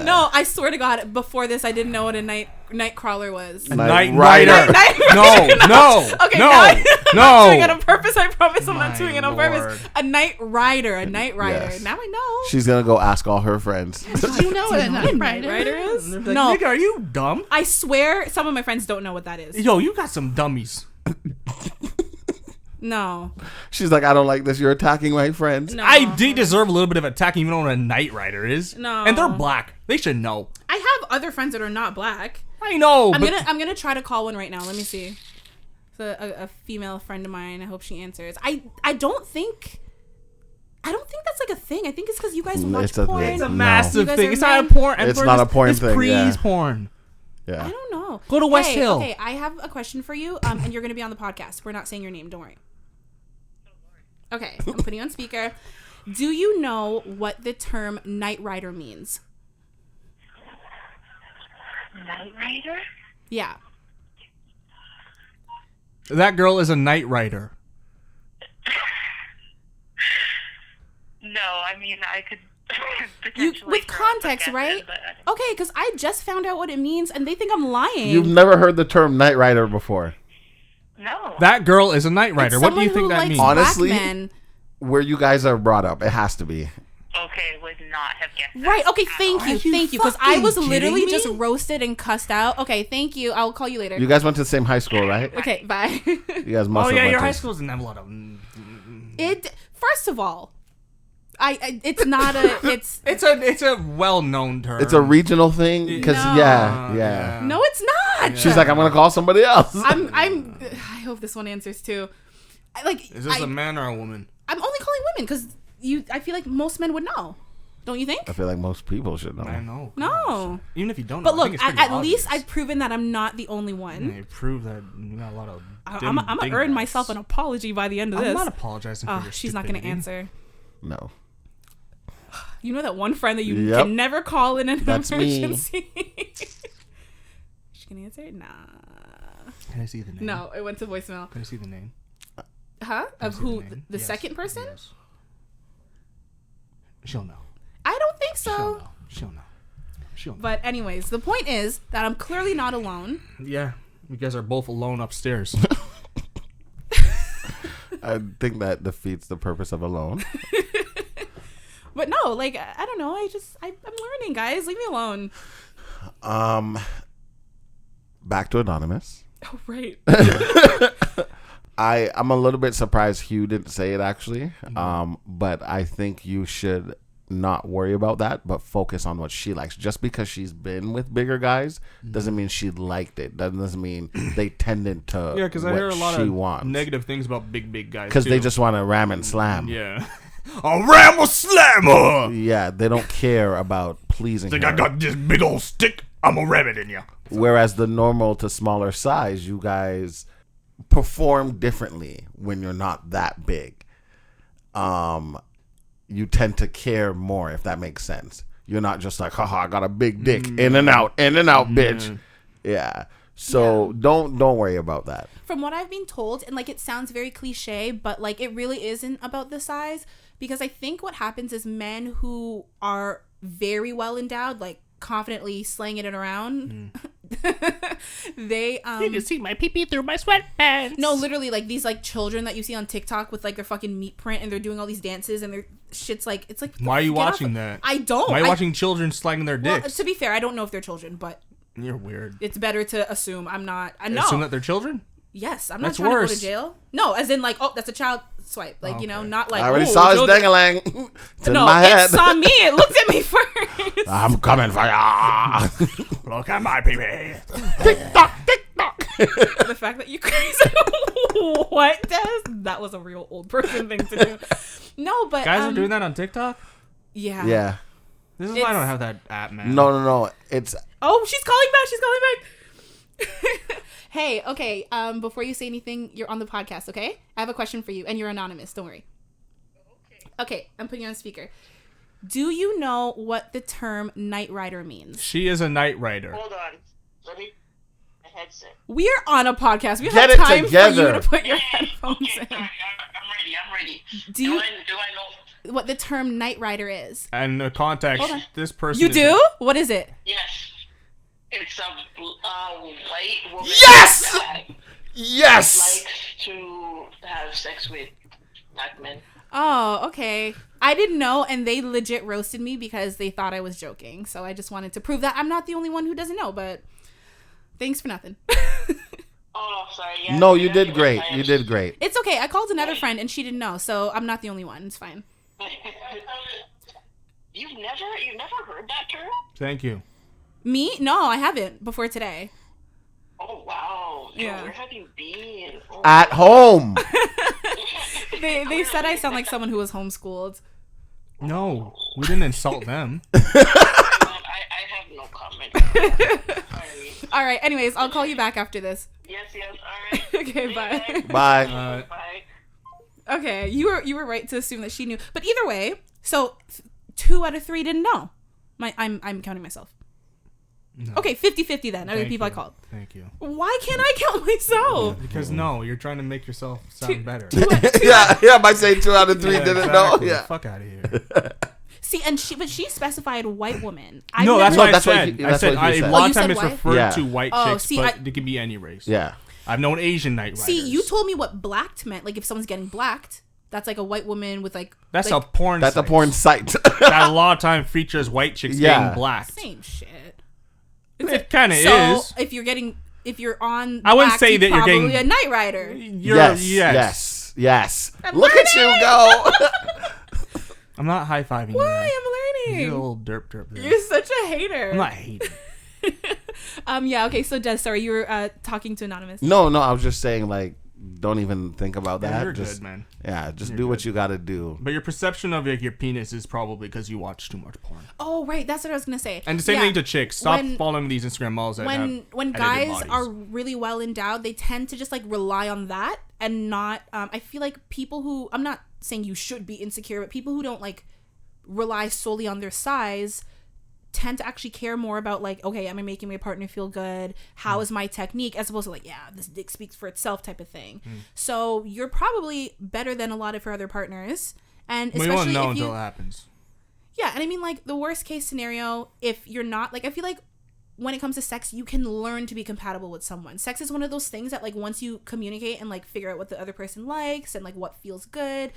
No, I swear to God, before this, I didn't know what a night crawler was. Night rider. No. Okay, no. I'm not doing it on purpose. I promise I'm not doing it on purpose. A night rider. Yes. Now I know. She's gonna go ask all her friends. Do you know what a night rider is? Like, no. Nigga, are you dumb? I swear, some of my friends don't know what that is. Yo, you got some dummies. No. She's like, I don't like this. You're attacking my friends. No. I do deserve a little bit of attacking, even though what a night rider is. No. And they're black. They should know. I have other friends that are not black. I know. I'm gonna try to call one right now. Let me see. It's a female friend of mine. I hope she answers. I don't think that's like a thing. I think it's because you guys watch porn. It's a massive thing. It's not a porn. It's not a porn thing. It's porn. Yeah. I don't know. Go to West Hill. Okay, I have a question for you. And you're gonna be on the podcast. We're not saying your name. Don't worry. Okay, I'm putting you on speaker. Do you know what the term night rider means? Night rider? Yeah. That girl is a night rider. No, I mean, I could potentially... With context, right? Okay, because I just found out what it means, and they think I'm lying. You've never heard the term night rider before. No. That girl is a night rider. What do you think that means? Honestly, where you guys are brought up, it has to be. Okay, would not have guessed that. Right, okay, thank you, because I was literally kidding me? just roasted and cussed out. Okay, thank you. I'll call you later. You guys went to the same high school, right? Okay, bye. You guys must have went your to... high school doesn't have a lot of... First of all, it's not a... It's a well-known term. It's a regional thing? Because, No. yeah. No, it's not. She's like, I'm going to call somebody else. I hope this one answers too. Is this a man or a woman? I'm only calling women because I feel like most men would know. Don't you think? I feel like most people should know. I know. No. Even if you don't know. But look, I think it's pretty at obvious. least I've proven that I'm not the only one. Yeah, you prove that you got a lot of... I'm going to earn myself an apology by the end of this. I'm not apologizing for your she's not going to stupidity. answer. No. You know that one friend that you can never call in an emergency? She can answer? Nah. Can I see the name? No, it went to voicemail. Can I see the name? Huh? Can I Of see who? the name? The Yes. second person? Yes. She'll know. I don't think so. She'll know. But anyways, the point is that I'm clearly not alone. Yeah. You guys are both alone upstairs. I think that defeats the purpose of alone. But no, like, I don't know. I'm learning, guys. Leave me alone. Back to Anonymous. Oh, right. I'm a little bit surprised Hugh didn't say it, actually. But I think you should not worry about that, but focus on what she likes. Just because she's been with bigger guys doesn't mean she liked it. Doesn't mean they tended to because I hear a lot of wants. negative things about big guys. Because they just want to ram and slam. Yeah. A ram slammer! Yeah, they don't care about pleasing her. I got this big old stick. I'm a ram it in you. Whereas the normal to smaller size, you guys perform differently when you're not that big. You tend to care more, if that makes sense. You're not just like, haha, I got a big dick. In and out, bitch. Yeah. So don't worry about that. From what I've been told, and like it sounds very cliche, but like it really isn't about the size, because I think what happens is men who are very well endowed, like confidently slanging it around, they you can see my pee-pee through my sweatpants. No, literally, like these like children that you see on TikTok with like their fucking meat print and they're doing all these dances and their shit's like, it's like, why are you watching that? I don't. Why are you watching children slanging their Well, dicks? to be fair, I don't know if they're children, but you're weird. it's better to assume I'm not. I know. Assume that they're children? Yes, I'm not That's trying worse. to go to jail. No, as in like, oh, that's a child swipe. Like, you know, not like, I already saw his children. dang-a-lang. It's in No, my head. it saw me. It looked at me first. I'm coming for ya. Look at my pee-pee. Tick-tock, tick-tock. The fact that you crazy. What, Des? That was a real old person thing to do. No, but Guys are doing that on TikTok? Yeah. Yeah. This is why I don't have that app, man. No. It's... Oh, she's calling back. She's calling back. Hey, okay. Before you say anything, you're on the podcast, okay? I have a question for you, and you're anonymous. Don't worry. Okay, I'm putting you on speaker. Do you know what the term night rider means? She is a night rider. Hold on. Let me... My headset. We're on a podcast. We Get have it time together. for you to put your headphones Okay, in. sorry, I'm ready. Do I know? what the term night rider is? And the context, Hold on. this person You is do? What is it? Yes. It's a white woman Yes! that Yes! likes to have sex with black men. Oh, okay. I didn't know, and they legit roasted me because they thought I was joking. So I just wanted to prove that I'm not the only one who doesn't know, but thanks for nothing. Oh, sorry. Yeah, No, you did great. You did great. It's okay. I called another friend, and she didn't know, so I'm not the only one. It's fine. You've never heard that term? Thank you. Me? No, I haven't before today. Oh, wow. Yeah. Where have you been? Oh. At home. They said I sound like someone who was homeschooled. No, we didn't insult them. I have no comment. Sorry. All right. Anyways, I'll call you back after this. Yes. All right. Okay. Bye. Bye. Bye. Okay. You were right to assume that she knew, but either way, so 2 out of 3 didn't know. I'm counting myself. No. Okay, 50-50 then. Other Thank people you. I called. Thank you. Why can't I count myself? Because no, you're trying to make yourself sound better. yeah, by saying 2 out of 3 didn't know. exactly. Yeah. Fuck out of here. See, but she specified white woman. No, that's what I said. That's what he said. A lot you of said times it's white? referred to white chicks, see, but it can be any race. Yeah. I've known Asian night riders. See, you told me what blacked meant. Like if someone's getting blacked, that's like a white woman with like. That's like, a porn. That's site. a porn site. That a lot of time features white chicks getting blacked. Same shit. It kind of So is. if you're on, I wouldn't black, say that you're getting a night rider. Yes. I'm Look at learning. you go. I'm not high fiving you. Why? man. I'm learning. You're a little derp there. You're such a hater. I'm not hating. Yeah. Okay. So Des, sorry, you were talking to Anonymous. No, I was just saying, like, don't even think about that. You're just, good, man. Yeah, just You're do what good. you got to do. But your perception of your penis is probably because you watch too much porn. Oh, right. That's what I was gonna say. And the same Yeah. thing to chicks. Stop When- following these Instagram models that have when edited guys bodies. are really well endowed, they tend to just like rely on that and not. I feel like people who, I'm not saying you should be insecure, but people who don't like rely solely on their size tend to actually care more about like, okay, am I making my partner feel good? How is my technique? As opposed to like, yeah, this dick speaks for itself type of thing. So you're probably better than a lot of her other partners, and we especially won't know if you, until it happens. yeah, and I mean, like, the worst case scenario, if you're not, like, I feel like when it comes to sex, you can learn to be compatible with someone. Sex is one of those things that, like, once you communicate and, like, figure out what the other person likes and, like, what feels good.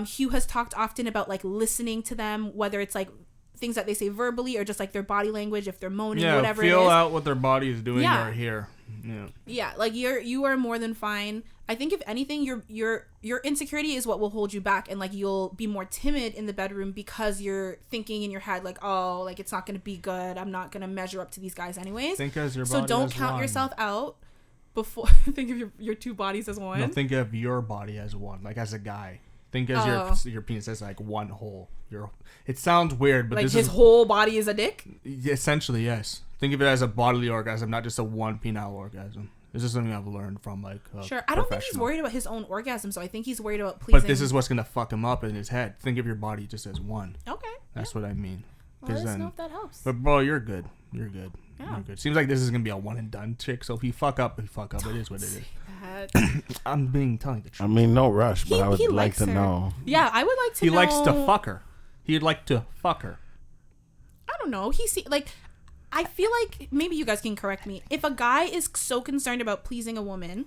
Hugh has talked often about, like, listening to them, whether it's, like, things that they say verbally or just, like, their body language, if they're moaning, Yeah, whatever it feel is. out what their body is doing Yeah. or hear. Yeah. Yeah, like, you are more than fine. I think if anything, your insecurity is what will hold you back, and like you'll be more timid in the bedroom because you're thinking in your head like, oh, like it's not gonna be good. I'm not gonna measure up to these guys anyways. Think as your So body don't as count one. yourself out before. Think of your two bodies as one. No, think of your body as one, like as a guy. Think as your penis as like one whole. It sounds weird, but like this his is whole body is a dick. essentially yes. Think of it as a bodily orgasm, not just a one penile orgasm. This is something I've learned from like Sure, I don't think he's professional. worried about his own orgasm, so I think he's worried about pleasing. But this is what's gonna fuck him up in his head. Think of your body just as one. okay. That's what I mean. Well, let us then- know if that helps. But bro, you're good. You're good. Yeah. You're good. Seems like this is gonna be a one and done chick. So if you fuck up, you fuck up. It is what it is. That- I'm telling the I truth. mean, no rush, but I would he like likes to her. know. Yeah, I would like to He know. likes to fuck her. He'd like to fuck her. I don't know. I feel like maybe you guys can correct me. If a guy is so concerned about pleasing a woman,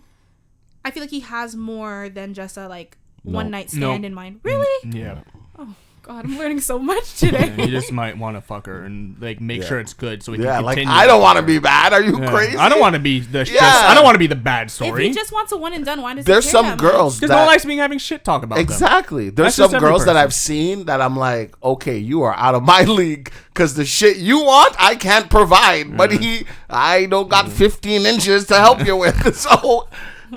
I feel like he has more than just a like one night stand in mind. Really? Yeah. Oh God, I'm learning so much today. And he just might want to fuck her and like make sure it's good so he Yeah, can like continue. I don't want to be bad. Are you Yeah. crazy? I don't want to be the. Yeah. I don't want to be the bad If story. he just wants a one and done, why does There's he care some that girls Because that no one likes me having shit talk about them. exactly. There's That's just some every girls that person. I've seen that I'm like, okay, you are out of my league because the shit you want, I can't provide. But I don't got 15 inches to help you with. So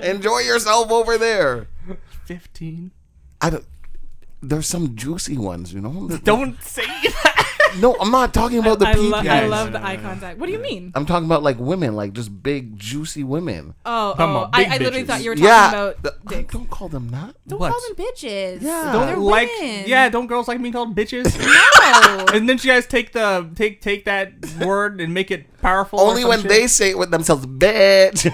enjoy yourself over there. 15. There's some juicy ones, you know. Don't say that. No, I'm not talking about the I PP. love the Yeah. eye contact. What do you mean? I'm talking about like women, like just big juicy women. Talking about I big literally bitches. thought you were talking Yeah, about dicks. don't call them that. Don't What? call them bitches. Yeah. Don't They're like. women. Yeah, don't girls like being called bitches? No. And then you guys take that word and make it powerful. Only when they say it with themselves, bitch.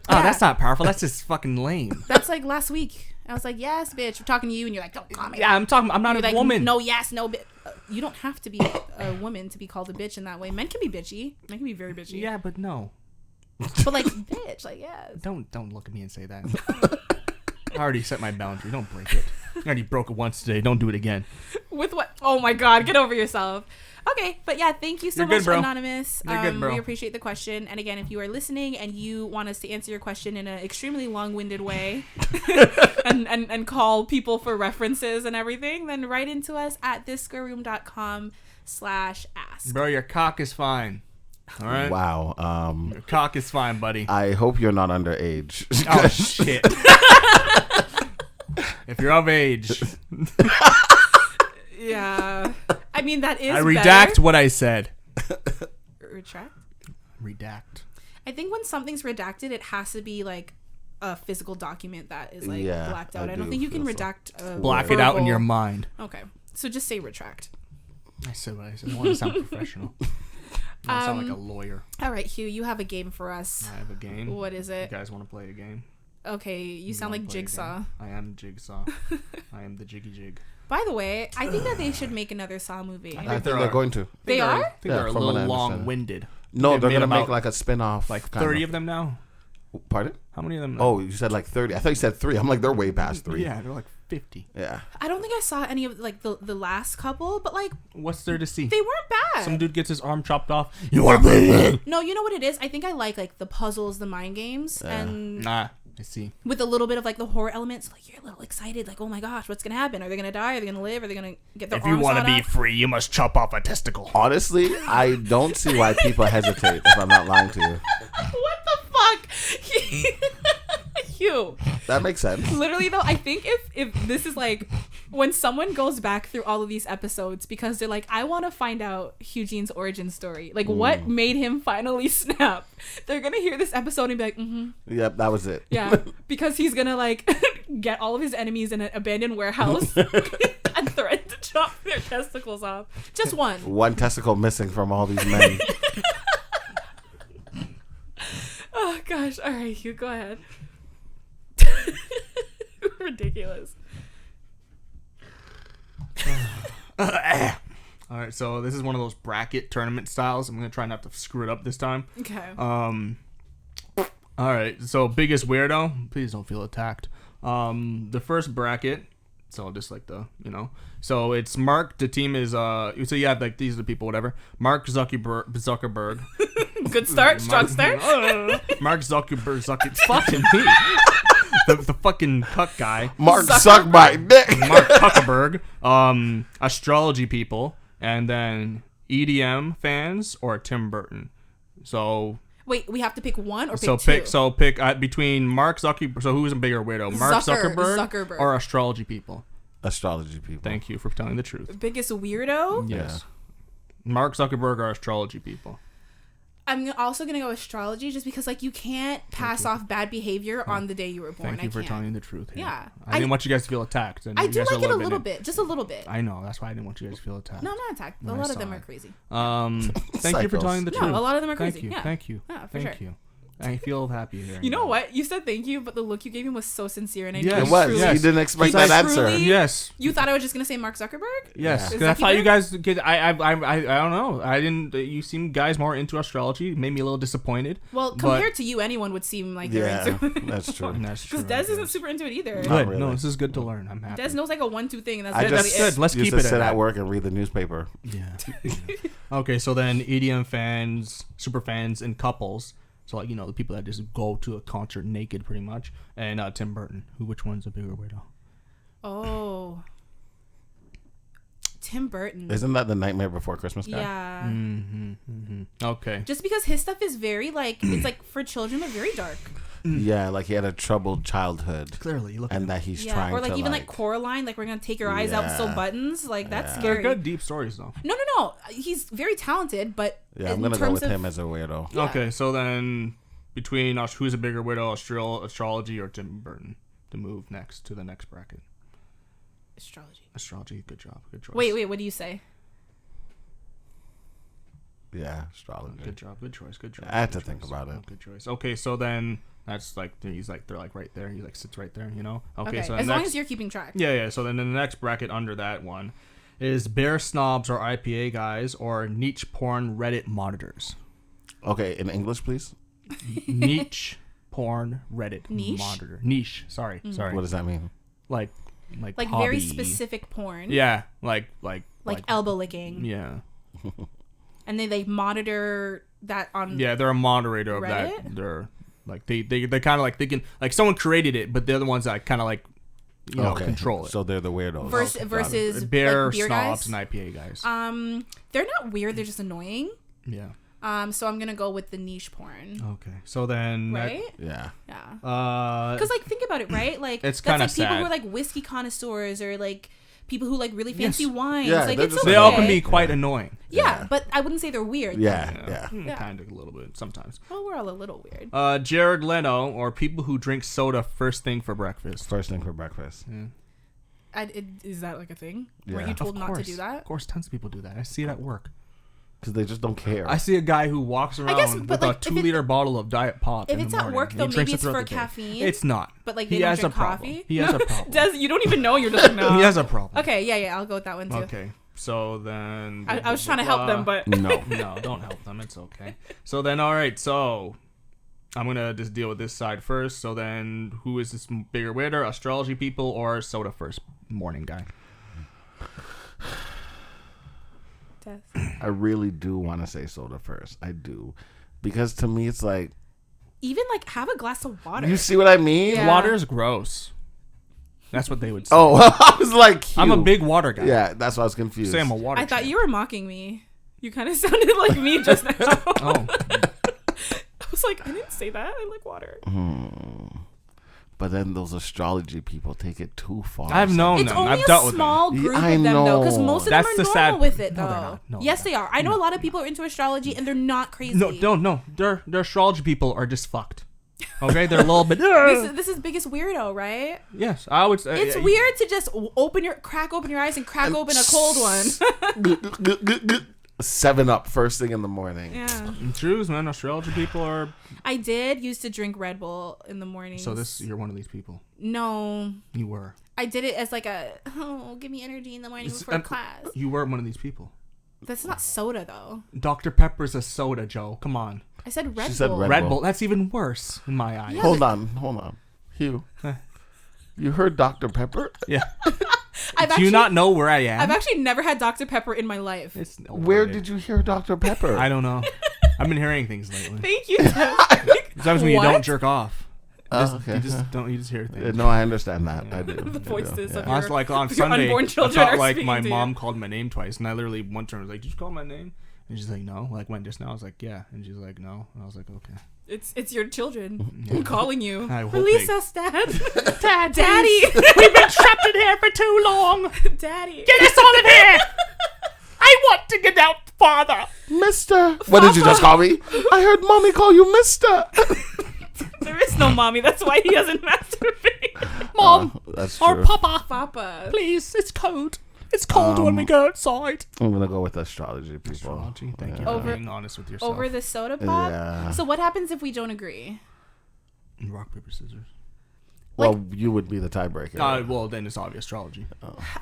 Oh, that's not powerful. That's just fucking lame. That's like last week. I was like, yes, bitch. We're talking to you, and you're like, don't call me. Yeah, I'm not You're a like, woman. no, yes, no, bitch. You don't have to be a woman to be called a bitch in that way. Men can be bitchy. Men can be very bitchy. Yeah, but no. But like, bitch, like, yes. Don't look at me and say that. I already set my boundary. Don't break it. I already broke it once today. Don't do it again. With what? Oh my God, get over yourself. Okay, but yeah, thank you so You're much, good, bro. Anonymous. You're good, bro. We appreciate the question. And again, if you are listening and you want us to answer your question in an extremely long-winded way and call people for references and everything, then write into us at thisquareroom.com/ask. Bro, your cock is fine. All right? Wow. Your cock is fine, buddy. I hope you're not underage. Oh, shit. If you're of age, Yeah. I mean, that is I redact better. what I said. Retract? Redact. I think when something's redacted, it has to be like a physical document that is like Yeah, blacked out. I I don't do think you can feel so. redact a Black it out in verbal- your mind. Okay. So just say retract. I said what I said. I want to sound professional. I sound like a lawyer. All right, Hugh, you have a game for us. I have a game. What is it? You guys want to play a game? Okay, you sound like Jigsaw. I am Jigsaw. I am the Jiggy Jig. By the way, I think that they should make another Saw movie. I think they're going to. They are? I think they're a little long-winded. No, they're going to make like a spin-off. Like 30 of them now? Pardon? How many of them? Oh, you said like 30. I thought you said 3. I'm like, they're way past 3. Yeah, they're like 50. Yeah. I don't think I saw any of like the last couple, but like, what's there to see? they weren't bad. Some dude gets his arm chopped off. You want to play it? No, you know what it is? I think I like the puzzles, the mind games, and Nah, I see. with a little bit of like the horror elements. Like you're a little excited, like, oh my gosh, what's gonna happen? Are they gonna die? Are they gonna live? Are they gonna get their If you arms want to sawed be off? free, you must chop off a testicle. Honestly, I don't see why people hesitate if I'm not lying to you. What the fuck? Hugh. That makes sense. Literally though, I think if this is like when someone goes back through all of these episodes because they're like, I want to find out Hugh-Gene's origin story, like what made him finally snap, they're gonna hear this episode and be like, Yep, that was it. yeah, because he's gonna like get all of his enemies in an abandoned warehouse and threaten to chop their testicles off. Just one. One testicle missing from all these men. Oh gosh. All right, Hugh, go ahead. Ridiculous. All right, so this is one of those bracket tournament styles. I'm gonna try not to screw it up this time. Okay. All right, so biggest weirdo. Please don't feel attacked. The first bracket. So just like so it's Mark. The team is so you have like these are the people, whatever. Mark Zuckerberg. Good start. Strong start. Mark Zuckerberg. Fucking me. The fucking cuck guy. Mark suck my dick. Mark Zuckerberg. Astrology people, and then EDM fans or Tim Burton. So wait, we have to pick one or pick two? Pick between Mark Zuckerberg. So who's a bigger weirdo, Mark Zuckerberg or astrology people? Astrology people. Thank you for telling the truth. Biggest weirdo? Yes. Yeah. Mark Zuckerberg or astrology people? I'm also gonna go astrology just because like you can't pass off bad behavior on the day you were born. Thank you for telling the truth. Yeah. I didn't want you guys to feel attacked. And I do like it a little bit, just a little bit. I know. That's why I didn't want you guys to feel attacked. No, I'm not attacked. A lot of them are crazy. Thank you for telling the truth. No, a lot of them are crazy. Thank you. Yeah, for Thank sure. you. I feel happy here. You know what? You said thank you, but the look you gave him was so sincere, and I Yes. It was. truly, You didn't expect that answer. Yes. You thought I was just gonna say Mark Zuckerberg? Yes. Yeah. Because I thought you guys. I don't know. I didn't. You seem guys more into astrology. Made me a little disappointed. Well, compared to you, anyone would seem like they're into it. That's true. That's true. Because Des isn't super into it either. Good. really. No, this is good to learn. I'm happy. Des knows like a 1-2 thing, and that's I literally just it. Let's used keep to it sit at at that. work and read the newspaper. Yeah. Okay, so then EDM fans, super fans, and couples. So like the people that just go to a concert naked, pretty much. And Tim Burton. Which one's a bigger weirdo? Oh, Tim Burton. Isn't that the Nightmare Before Christmas guy? Yeah. Okay. Just because his stuff is very like it's like for children, but very dark. Yeah, like he had a troubled childhood. Clearly, look. And that he's Yeah, trying or like to even like Coraline, like we're gonna take your eyes out with sew buttons. Like that's scary. They're good, deep stories though. No. He's very talented, but Yeah, I'm gonna go with him as a weirdo. Yeah. Okay, so then between who's a bigger weirdo, astrology or Tim Burton, to move next to the next bracket? Astrology. Good job. Good choice. Wait. What do you say? Yeah, astrology. Good job. Good choice. I had to think about it. Good choice. Okay, so then that's like they're like right there. He like sits right there. Okay, so as long as you're keeping track. Yeah. So then the next bracket under that one is bear snobs or IPA guys or niche porn Reddit monitors. Okay, in English, please. Niche porn Reddit Niche? monitor. Niche. Sorry. What does that mean? Like very hobby. specific porn. Yeah, like elbow licking. Yeah. And they monitor that on. Yeah, they're a moderator of Reddit? that. They're like they kind of like they can like someone created it, but they're the ones that kind of like control it. So they're the weirdos. Versus bear like beer snobs guys? and IPA guys. They're not weird. They're just annoying. Yeah. So I'm gonna go with the niche porn. Okay. So then Right? Yeah. Yeah. Because like think about it, right? Like it's that's kind like of people sad. who are like whiskey connoisseurs or like people who like really fancy wines. Yeah, like they're it's just- okay. they all can be quite annoying. Yeah, but I wouldn't say they're weird. Yeah. Kind of a little bit sometimes. Well, we're all a little weird. Jared Leto or people who drink soda first thing for breakfast. First thing for breakfast. Is that like a thing? Yeah. Were you told Of not to course. do that? Of course, tons of people do that. I see it at work. because they just don't care. I see a guy who walks around with a 2-liter bottle of Diet Pop. If it's at work, though, maybe it's for caffeine. It's not. But like, they don't drink coffee. He has a problem. Des, you don't even know. You're just like, no. He has a problem. Okay, yeah, I'll go with that one too. Okay, so then I was trying to help them, but no, don't help them. It's okay. So then, all right, so I'm gonna just deal with this side first. So then, who is this bigger weirder? Astrology people or soda first morning guy? I really do want to say soda first. I do, because to me it's like, even like have a glass of water. you see what I mean? Yeah. Water's gross. That's what they would say. Oh, I was like, I'm a big water guy. Yeah, that's why I was confused. Say I'm a water. I thought you were mocking me. You kind of sounded like me just now. Oh. I was like, I didn't say that. I like water. But then those astrology people take it too far. I've known It's them. only I've a dealt with them. small group I of them, though, because know. most of That's them the are sad- normal with it, No, though. they're not. No, Yes, they're they are. I know a lot of people are into astrology, and they're not crazy. No. Their astrology people are just fucked. Okay, they're a little bit. This is biggest weirdo, right? Yes, I would say It's weird to just crack open your eyes and crack open a cold one. 7-Up first thing in the morning. Yeah. Trues, man. Astrology people are. I did used to drink Red Bull in the morning. So you're one of these people. No. You were. I did it as like give me energy in the morning before class. You were one of these people. That's not soda, though. Dr. Pepper's a soda, Joe. Come on. I said Red Bull. She said Red Bull. That's even worse in my eyes. Yeah. Hold on. Hugh. You heard Dr. Pepper? Yeah. Do you not know where I am? I've actually never had Dr. Pepper in my life. Where did you hear Dr. Pepper? I don't know. I've been hearing things lately. Thank you. Sometimes when you don't jerk off. Okay. You just hear things. No, I understand that. I do. The voices of I was like on your Sunday, unborn I children felt are like speaking my to mom you. called my name twice, and I literally one turn was like, "Did you call my name?" And she's like, "No." Like when just now, I was like, "Yeah," and she's like, "No," and I was like, "Okay." It's your children. I'm calling you. I hope Release they- us, Dad. Daddy. We've been trapped in here for too long. Daddy. Get us out of here! I want to get out, Father. Mister. What did you just call me? I heard Mommy call you Mister. There is no mommy. That's why he doesn't masturbate. Mom That's or true. Papa, Papa. please. It's cold. It's cold when we go outside. I'm gonna go with astrology people. Astrology. Thank you Yeah. for being honest with yourself. Over the soda pop? Yeah. So what happens if we don't agree? Rock, paper, scissors. Well, you would be the tiebreaker. Well, then it's obvious astrology.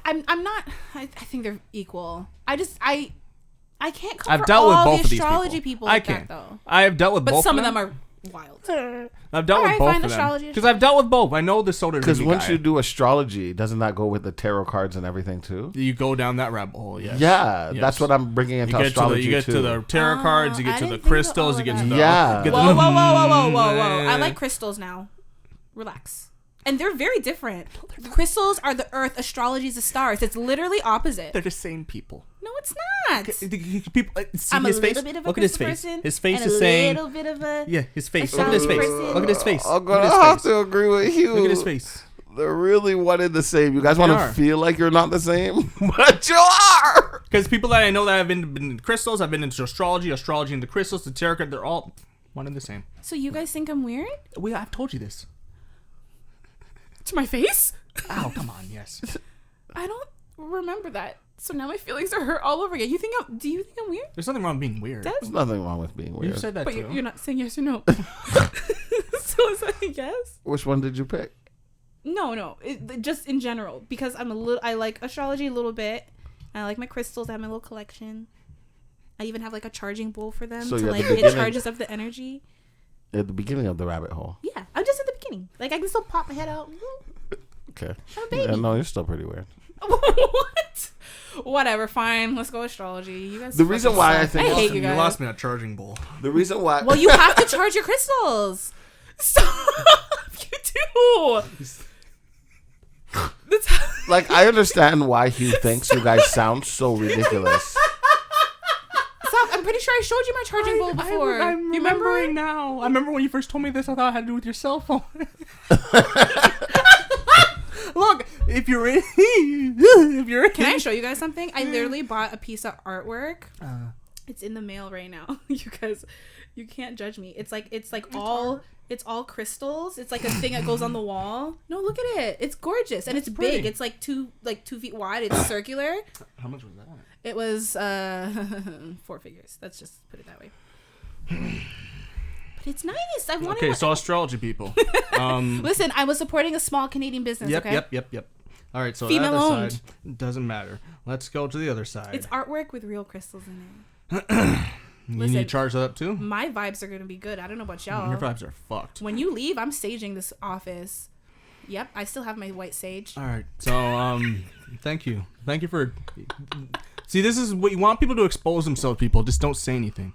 I'm not. I think they're equal. I can't cover I've dealt with all both the of these astrology people. people I like can't. that, though. I have dealt with But both some of of them them. are wild. I've dealt with Alright, both fine, of them. astrology. Because I've dealt with both. I know the soda. Because once guy. you do astrology, doesn't that go with the tarot cards and everything too? You go down that rabbit hole, yes. Yeah, Yes. that's what I'm bringing into You astrology get too. to the tarot cards, you I get to the didn't think of crystals, all you get of to that. the Yeah. get to Whoa, the- whoa. I like crystals now. Relax. And they're very different. Crystals are the earth, astrology is the stars. It's literally opposite. They're the same people. No, it's not. People, see I'm a his face. little bit of a Look at his crystal face. person. His face and is saying. a little bit of a... Yeah, his face. a Look at his face. person. Look at his face. I'm Look gonna at his have face. to agree with you. Look at his face. They're really one and the same. You guys want are. to feel like you're not the same, but you are. Because people that I know that have been into crystals, I've been into astrology into crystals, the tarot card, they're all one and the same. So you guys think I'm weird? I've told you this. To my face? Oh, come on, yes. I don't remember that. So now my feelings are hurt all over again. Do you think I'm weird? There's nothing wrong with being weird. There's nothing wrong with being weird. You said that But too. you're not saying yes or no. So is that a yes? Which one did you pick? No. Just in general. Because I like astrology a little bit. I like my crystals. I have my little collection. I even have like a charging bowl for them So to you're at like the it beginning. charges up the energy. At the beginning of the rabbit hole. Yeah, I'm just at the beginning. Like I can still pop my head out. Okay. I'm a baby. Yeah, no, you're still pretty weird. What? Whatever, fine. Let's go astrology. You guys. The reason why I suck. think I hate you guys. You lost me at charging bowl. The reason why. Well, you have to charge your crystals. Stop. You do. That's like, I understand why Hugh thinks you guys sound so ridiculous. Stop. I'm pretty sure I showed you my charging bowl before. I'm you remember? remembering now. I remember when you first told me this, I thought it had to do with your cell phone. Look, if you're in, Can I show you guys something? I literally bought a piece of artwork. It's in the mail right now. You guys, you can't judge me. It's like all It's all crystals. It's like a thing that goes on the wall. No, look at it. It's gorgeous and it's big. It's like 2 feet wide. It's circular. How much was that? It was 4 figures. Let's just put it that way. But it's nice. I wanted. Okay, so astrology people. Listen, I was supporting a small Canadian business. Yep, okay? yep. All right, so Female the other owned. side doesn't matter. Let's go to the other side. It's artwork with real crystals in it. You Listen, need to charge that up too? My vibes are gonna be good. I don't know about y'all. Your vibes are fucked. When you leave, I'm saging this office. Yep, I still have my white sage. All right, so thank you for. See, this is what you want people to expose themselves. People just don't say anything.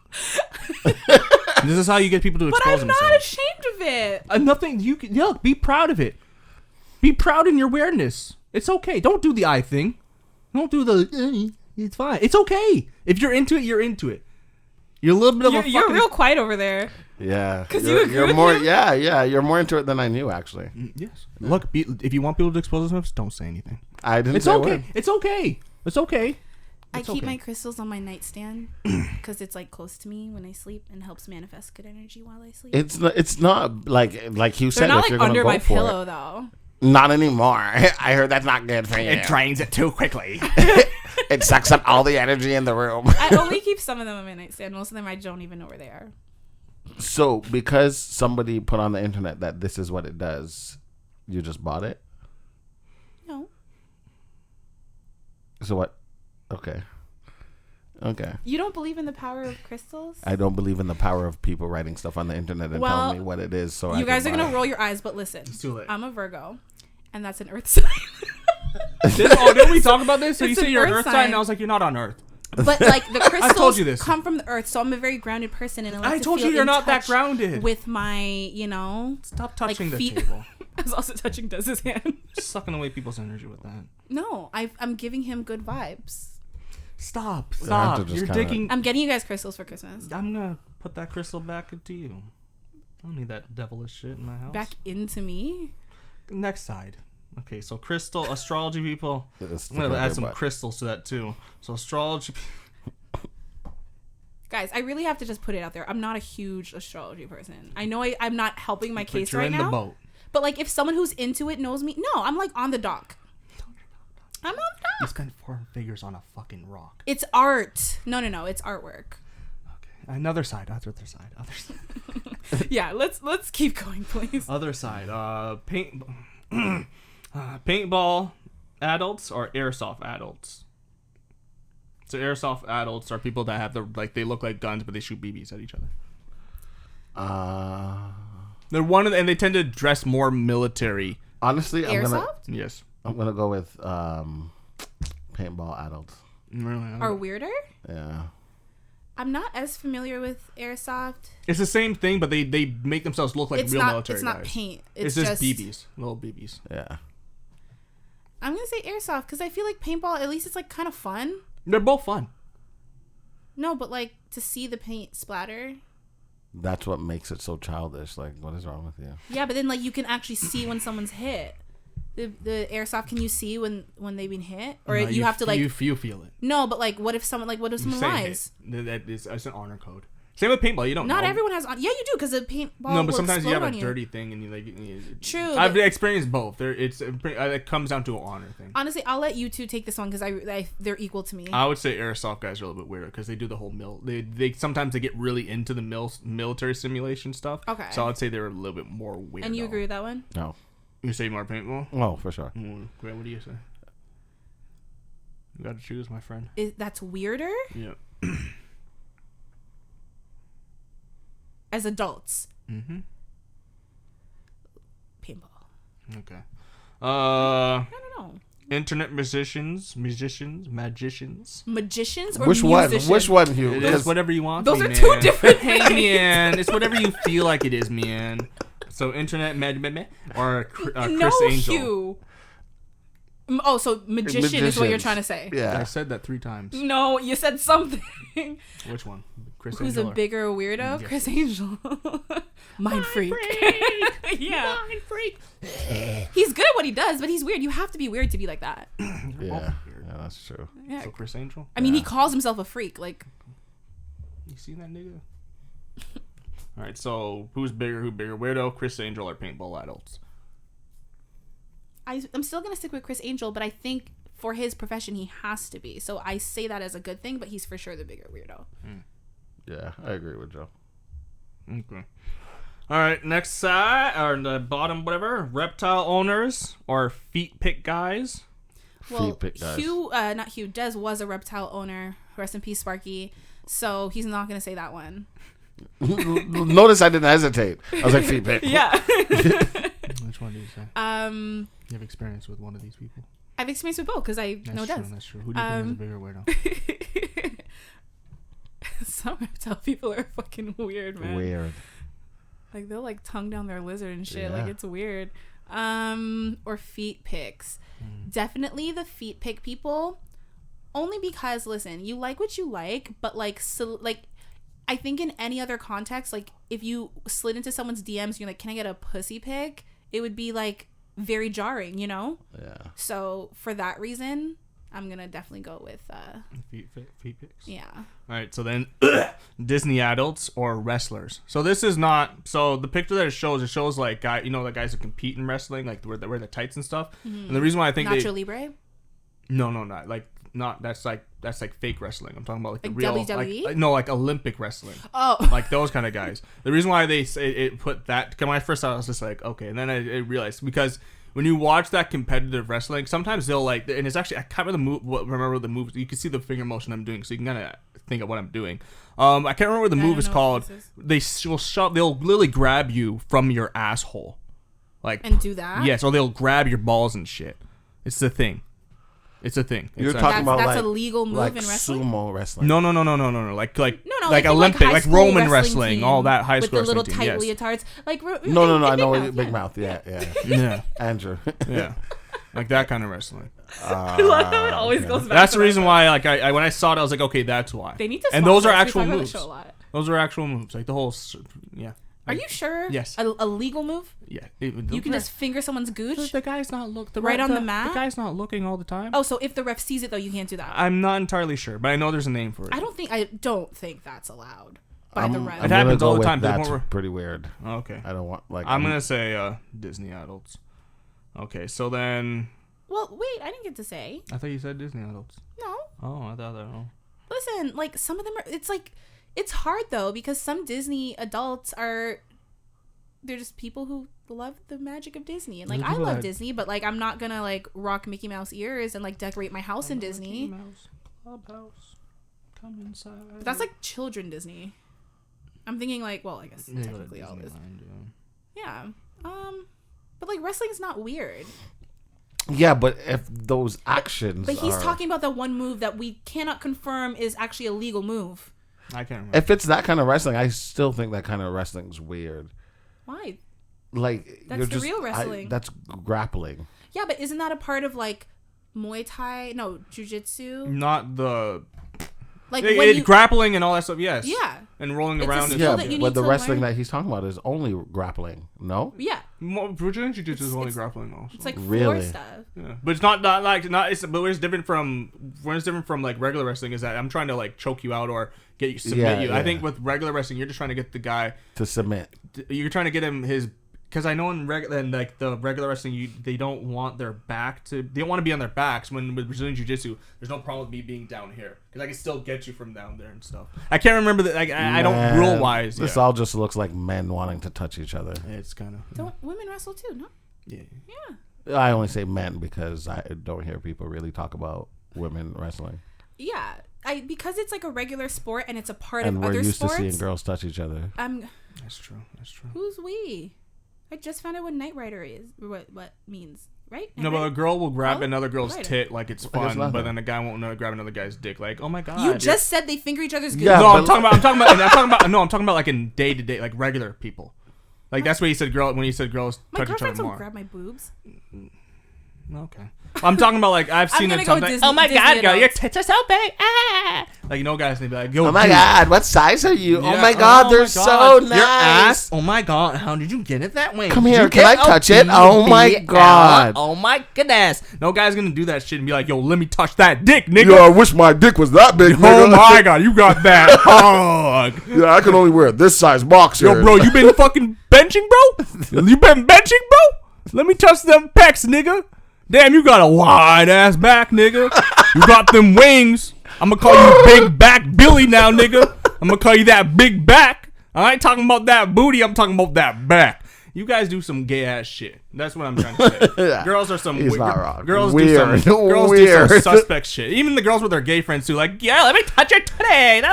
This is how you get people to expose themselves. But I'm not ashamed of it. Nothing. You can be proud of it. Be proud in your weirdness. It's okay. Don't do the eye thing. Don't do the. It's fine. It's okay. If you're into it, you're into it. You're a little bit of a fucking... You're real quiet over there. Yeah. Because you agree you're with more. him? Yeah. You're more into it than I knew, actually. Yes. Look, if you want people to expose themselves, don't say anything. I didn't. It's say a okay. word. It's okay. It's okay. I keep my crystals on my nightstand because it's like close to me when I sleep and helps manifest good energy while I sleep. It's not like you said. They're not if you're like gonna under go my for pillow it. though. Not anymore. I heard that's not good for you. It drains it too quickly. It sucks up all the energy in the room. I only keep some of them on my nightstand. Most of them I don't even know where they are. So, because somebody put on the internet that this is what it does, you just bought it? No. So what? Okay. You don't believe in the power of crystals? I don't believe in the power of people writing stuff on the internet and telling me what it is. So you guys are gonna roll your eyes, but listen, It's too late. I'm a Virgo, and that's an Earth sign. Didn't we talk about this? So you It's say an you're an Earth Earth sign, sign. and I was like, you're not on Earth. But like the crystals told you this. come from the Earth, so I'm a very grounded person, and I like I to told feel you you're in not that touch grounded. with my, Stop touching the feet. table. I was also touching Dez's hand. Sucking away people's energy with that. No, I'm giving him good vibes. Stop. have to just You're kinda- digging. I'm getting you guys crystals for Christmas. I'm gonna put that crystal back into you. I don't need that devilish shit in my house. Back into me. Next side. Okay, so crystal astrology people. I'm gonna stick add out some their butt. crystals to that too. So astrology. Guys, I really have to just put it out there. I'm not a huge astrology person. I know I'm not helping my case But you're right in now. the boat. But like if someone who's into it knows me, no, I'm like on the dock. I'm on the You dock. spent 4 figures on a fucking rock. It's art. No, it's artwork. Okay. Other side. Yeah, let's keep going, please. Other side. Paintball adults or airsoft adults. So airsoft adults are people that have they look like guns, but they shoot BBs at each other. They're and they tend to dress more military. Honestly, Airsoft? Yes. I'm gonna go with paintball adults. Really? Or weirder? Yeah. I'm not as familiar with airsoft. It's the same thing, but they make themselves look like real military It's not guys. paint. It's just BBs, little BBs. Yeah. I'm gonna say airsoft because I feel like paintball. At least it's like kind of fun. They're both fun. No, but like to see the paint splatter. That's what makes it so childish. Like, what is wrong with you? Yeah, but then like you can actually see when someone's hit. The airsoft, can you see when they've been hit, or No, you have to like you feel it. No, but like what if someone Say lies? That's an honor code. Same with paintball. You don't. Not know. everyone has. Yeah, you do because the paintball. No, but will sometimes you have explode a on dirty thing, and you like. True. I've but experienced both. It comes down to an honor thing. honestly, I'll let you two take this one because they're equal to me. I would say airsoft guys are a little bit weirder because they do the whole They sometimes they get really into the military simulation stuff. Okay. So I would say they're a little bit more weird. And you agree with that one? No. You say more paintball? Oh, for sure. Grant, what do you say? You got to choose, my friend. That's weirder Yeah. as adults. Mm-hmm. Paintball. Okay. I don't know. Internet magicians, magicians. Magicians or Which musicians? one? Which one, Hugh? It Because is whatever you want. Those me, are man. two different Hey, things. man, it's whatever you feel like it is, man. So internet or Chris No, Angel. Hugh. Oh, so magician is what you're Magicians. trying to say. Yeah. I said that 3 times. No, you said something. Which one? Chris Who's Angel a bigger weirdo? Yes. Chris Angel. Mind freak. Yeah. Mind freak. He's good at what he does, but he's weird. You have to be weird to be like that. Yeah. Yeah, that's true. Yeah. So Chris Angel. I mean, he calls himself a freak. Like, You see that nigga? All right, so who's bigger? Weirdo, Chris Angel, or paintball adults? I'm still gonna stick with Chris Angel, but I think for his profession he has to be. So I say that as a good thing, but he's for sure the bigger weirdo. Yeah, I agree with Joe. Okay. All right, next side or the bottom, whatever. Reptile owners or feet pick guys. Well, Feet pick guys. Des was a reptile owner. Rest in peace, Sparky. So he's not gonna say that one. Notice I didn't hesitate. I was like, feet pick. Yeah. Which one do you say? You have experience with one of these people. I've experienced with both because I know Des. That's true. Who do you think is a bigger weirdo? Some reptile people are fucking weird, man. Weird. Like they'll like tongue down their lizard and shit. Yeah. Like it's weird. Or feet picks. Definitely the feet pick people. Only because listen, you like what you like, but like I think in any other context, like if you slid into someone's DMs and you're like, can I get a pussy pic? It would be like very jarring, you know? Yeah. So for that reason, I'm gonna definitely go with feet picks. Yeah. All right, so then Disney adults or wrestlers. So this is not. So the picture that it shows like the guys that compete in wrestling, like wear the tights and stuff. Mm-hmm. And the reason why I think Nacho Libre. No, not that's like fake wrestling. I'm talking about like the real WWE? like Olympic wrestling. Oh, like those kind of guys. The reason why they say it put that. When I first saw it, I was just like, okay, and then I realized because when you watch that competitive wrestling, sometimes they'll like, and it's actually I can't remember the moves. You can see the finger motion I'm doing, so you can kind of think of what I'm doing. I can't remember what the move is called. They'll literally grab you from your asshole, like and do that. Yes, or they'll grab your balls and shit. It's the thing. It's a thing. You're talking about that's like a legal move in wrestling. Sumo wrestling. No. Like Olympic, like Roman wrestling, all that high school wrestling. With the little tight leotards, like no. I know Big Mouth. Yeah. Andrew. Yeah, like that kind of wrestling. I love how it always goes back. That's the reason why. Like I when I saw it, I was like, okay, that's why. They need to. And those are actual moves. Those are actual moves. Like the whole. Yeah. Are you sure? Yes. A legal move? Yeah. You can just finger someone's gooch? The guy's not looking. Right on the mat? The guy's not looking all the time. Oh, so if the ref sees it, though, you can't do that? I'm not entirely sure, but I know there's a name for it. I don't think that's allowed by the ref. It happens all the time. That's pretty weird. Okay. I don't want, like... I'm going to say Disney adults. Okay, so then... Well, wait, I didn't get to say. I thought you said Disney adults. No. Oh, I thought that. Oh. Listen, like, some of them are... It's like... It's hard, though, because some Disney adults are... They're just people who love the magic of Disney. And, like, I love Disney, but, like, I'm not gonna, like, rock Mickey Mouse ears and, like, decorate my house in Disney. Mickey Mouse Clubhouse. Come inside. But that's, like, children Disney. I'm thinking, like, well, I guess technically all this. Yeah. But, like, wrestling's not weird. Yeah, but if those actions But he's talking about the one move that we cannot confirm is actually a legal move. I can't remember. If it's that kind of wrestling, I still think that kind of wrestling's weird. Why? Like that's the real wrestling. That's grappling. Yeah, but isn't that a part of like Muay Thai? No, Jiu-Jitsu. Not the like grappling and all that stuff. Yes. Yeah. And rolling around. And yeah, stuff. but the wrestling that he's talking about is only grappling. No. Yeah. Brazilian Jiu-Jitsu is only grappling also. It's like floor stuff. Yeah, but it's not like not. But what's different from like regular wrestling is that I'm trying to like choke you out or get you submit you. I think with regular wrestling, you're just trying to get the guy to submit. You're trying to get him his. Because I know in like the regular wrestling, they don't want their back to. They don't want to be on their backs. When with Brazilian Jiu-Jitsu, there's no problem with me being down here because I can still get you from down there and stuff. I can't remember that. I don't rule wise. This all just looks like men wanting to touch each other. It's kind of. Don't women wrestle too? No. Yeah. Yeah. I only say men because I don't hear people really talk about women wrestling. Yeah, because it's like a regular sport and it's a part of other other sports. And we're used to seeing girls touch each other. That's true. Who's we? I just found out what Knight Rider is. What means, right? No, but a girl will grab another girl's tit like it's fun, but then a guy won't grab another guy's dick like, oh my god. You just said they finger each other's gooch. Yeah, no, I'm talking about like in day to day, like regular people. Like that's what he said. When he said girls touch each other more. Don't grab my boobs. Okay. I'm talking about like I've seen it. Go Disney, oh my Disney god, adults. girl, your tits are so big. Ah! Like, guys, they be like, yo, oh my dude. God, what size are you? Yeah. Oh my God, they're so nice. Your ass. Oh my God, how did you get it that way? Come here, can I touch it? Oh my God. Oh my goodness. No guy's gonna do that shit and be like, yo, let me touch that dick, nigga. Yo, I wish my dick was that big, nigga. Oh my God, you got that hog. Yeah, I can only wear this size boxer. Yo, bro, you been fucking benching, bro? You been benching, bro? Let me touch them pecs, nigga. Damn, you got a wide ass back, nigga. You got them wings. I'm gonna call you Big Back Billy now, nigga. I'm gonna call you that big back. I ain't talking about that booty. I'm talking about that back. You guys do some gay ass shit. That's what I'm trying to say. Girls are some He's not wrong. Girls Weird. do some suspect shit. Even the girls with their gay friends too. Like, yeah, let me touch your titty.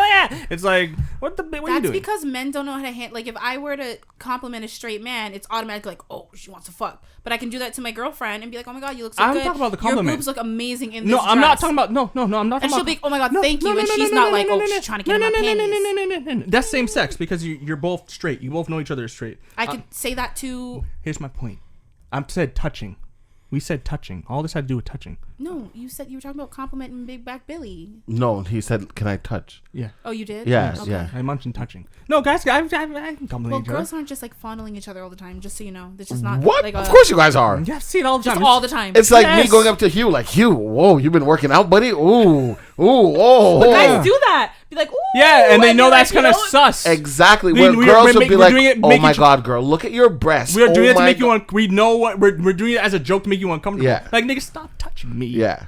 It's like, what are you doing? That's because men don't know how to handle. Like, if I were to compliment a straight man, it's automatically like, oh, she wants to fuck. But I can do that to my girlfriend and be like, oh my God, you look so good. I'm talking about the compliment. Your boobs look amazing in this dress. I'm not talking about. No, I'm not talking about. And she'll be like, oh my God, thank you. And she's not like, oh, she's trying to get in my panties. No. That's same sex because you're both straight. You both know each other is straight. I could say that to. Here's my point. I said touching. We said touching. All this had to do with touching. No, you said you were talking about complimenting Big Back Billy. No, he said, can I touch? Yeah. Oh, you did? Yeah, Okay. yeah. I mentioned touching. No, guys, I can compliment Well, each other. girls aren't just like fondling each other all the time, just so you know. It's just not What? like Of course you guys are. Yeah, I see it all the time. just all the time. It's like Yes. me going up to Hugh, like, Hugh, whoa, you been working out, buddy? Ooh, oh. But guys do that. Be like, ooh. Yeah, and they know you're that's like, kind of sus. Exactly. We- Where we- girls we're will make- be we're like, doing it oh making my tr- God, girl, look at your breasts. We're doing oh it to my make you God. we know what we're doing it as a joke to make you uncomfortable. Yeah. Like, nigga, stop touching me. Yeah.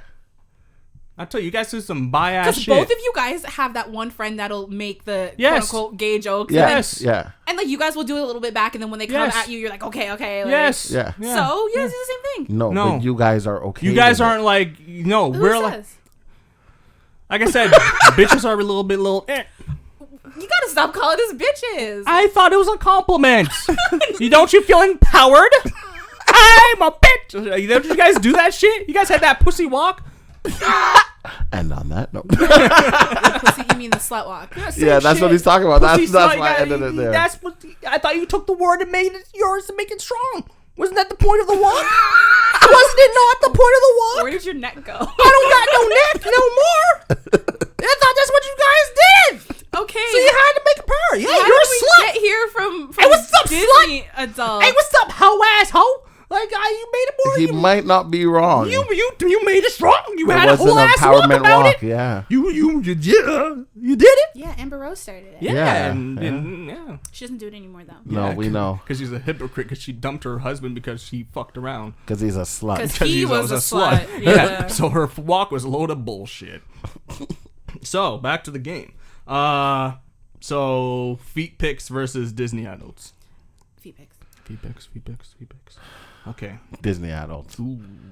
I tell you guys do some bi-ass Because shit. both of you guys have that one friend that'll make the Yes. quote unquote gay jokes. Yes. Yeah. And like you guys will do it a little bit back, and then when they come Yes. at you, you're like, okay. Like, Yes. Yeah. So you guys do the same thing. No, No. but you guys are okay. You guys with it. aren't like, no, Who we're like I said, bitches are a little eh. You gotta stop calling us bitches. I thought it was a compliment. Don't you feel empowered? I'm a bitch. Don't you guys do that shit? You guys had that pussy walk? And on that note. Pussy, you mean the slut walk? Yeah, that's what he's talking about. Pussy That's slut, why I yeah, ended it there. That's what I thought you took the word and made it yours to make it strong. Wasn't that the point of the walk? Wasn't it not the point of the walk? Where did your neck go? I don't got no neck no more. I thought that's what you guys did. Okay. So you had to make a purr. Yeah, How you're a did we slut. get here from Hey, what's up, Disney adult? Hey, what's up, hoe asshole? Like, you made it more. He might not be wrong. You made it strong. You It had a was an whole ass walk empowerment about walk. it. Yeah. You did it. Yeah, Amber Rose started it. Yeah, Yeah, and yeah. She doesn't do it anymore though. No, we know. Because she's a hypocrite. Because she dumped her husband because she fucked around. Because he's a slut. 'Cause Because he was a slut. Yeah. So her walk was a load of bullshit. So back to the game. So feet pics versus Disney adults. Feet pics. Feet pics. Okay. Disney adults.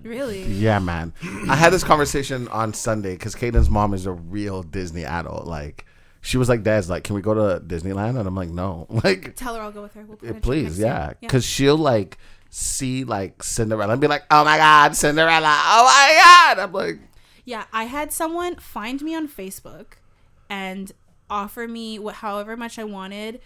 Really? Yeah, man. I had this conversation on Sunday because Caden's mom is a real Disney adult. Like, she was like, Dad's like, can we go to Disneyland? And I'm like, no. Like, Tell her I'll go with her. We'll plan a trip please, next year. yeah. Because she'll like see like Cinderella and be like, oh my God, Cinderella. Oh my God. I'm like, Yeah, I had someone find me on Facebook and offer me however much I wanted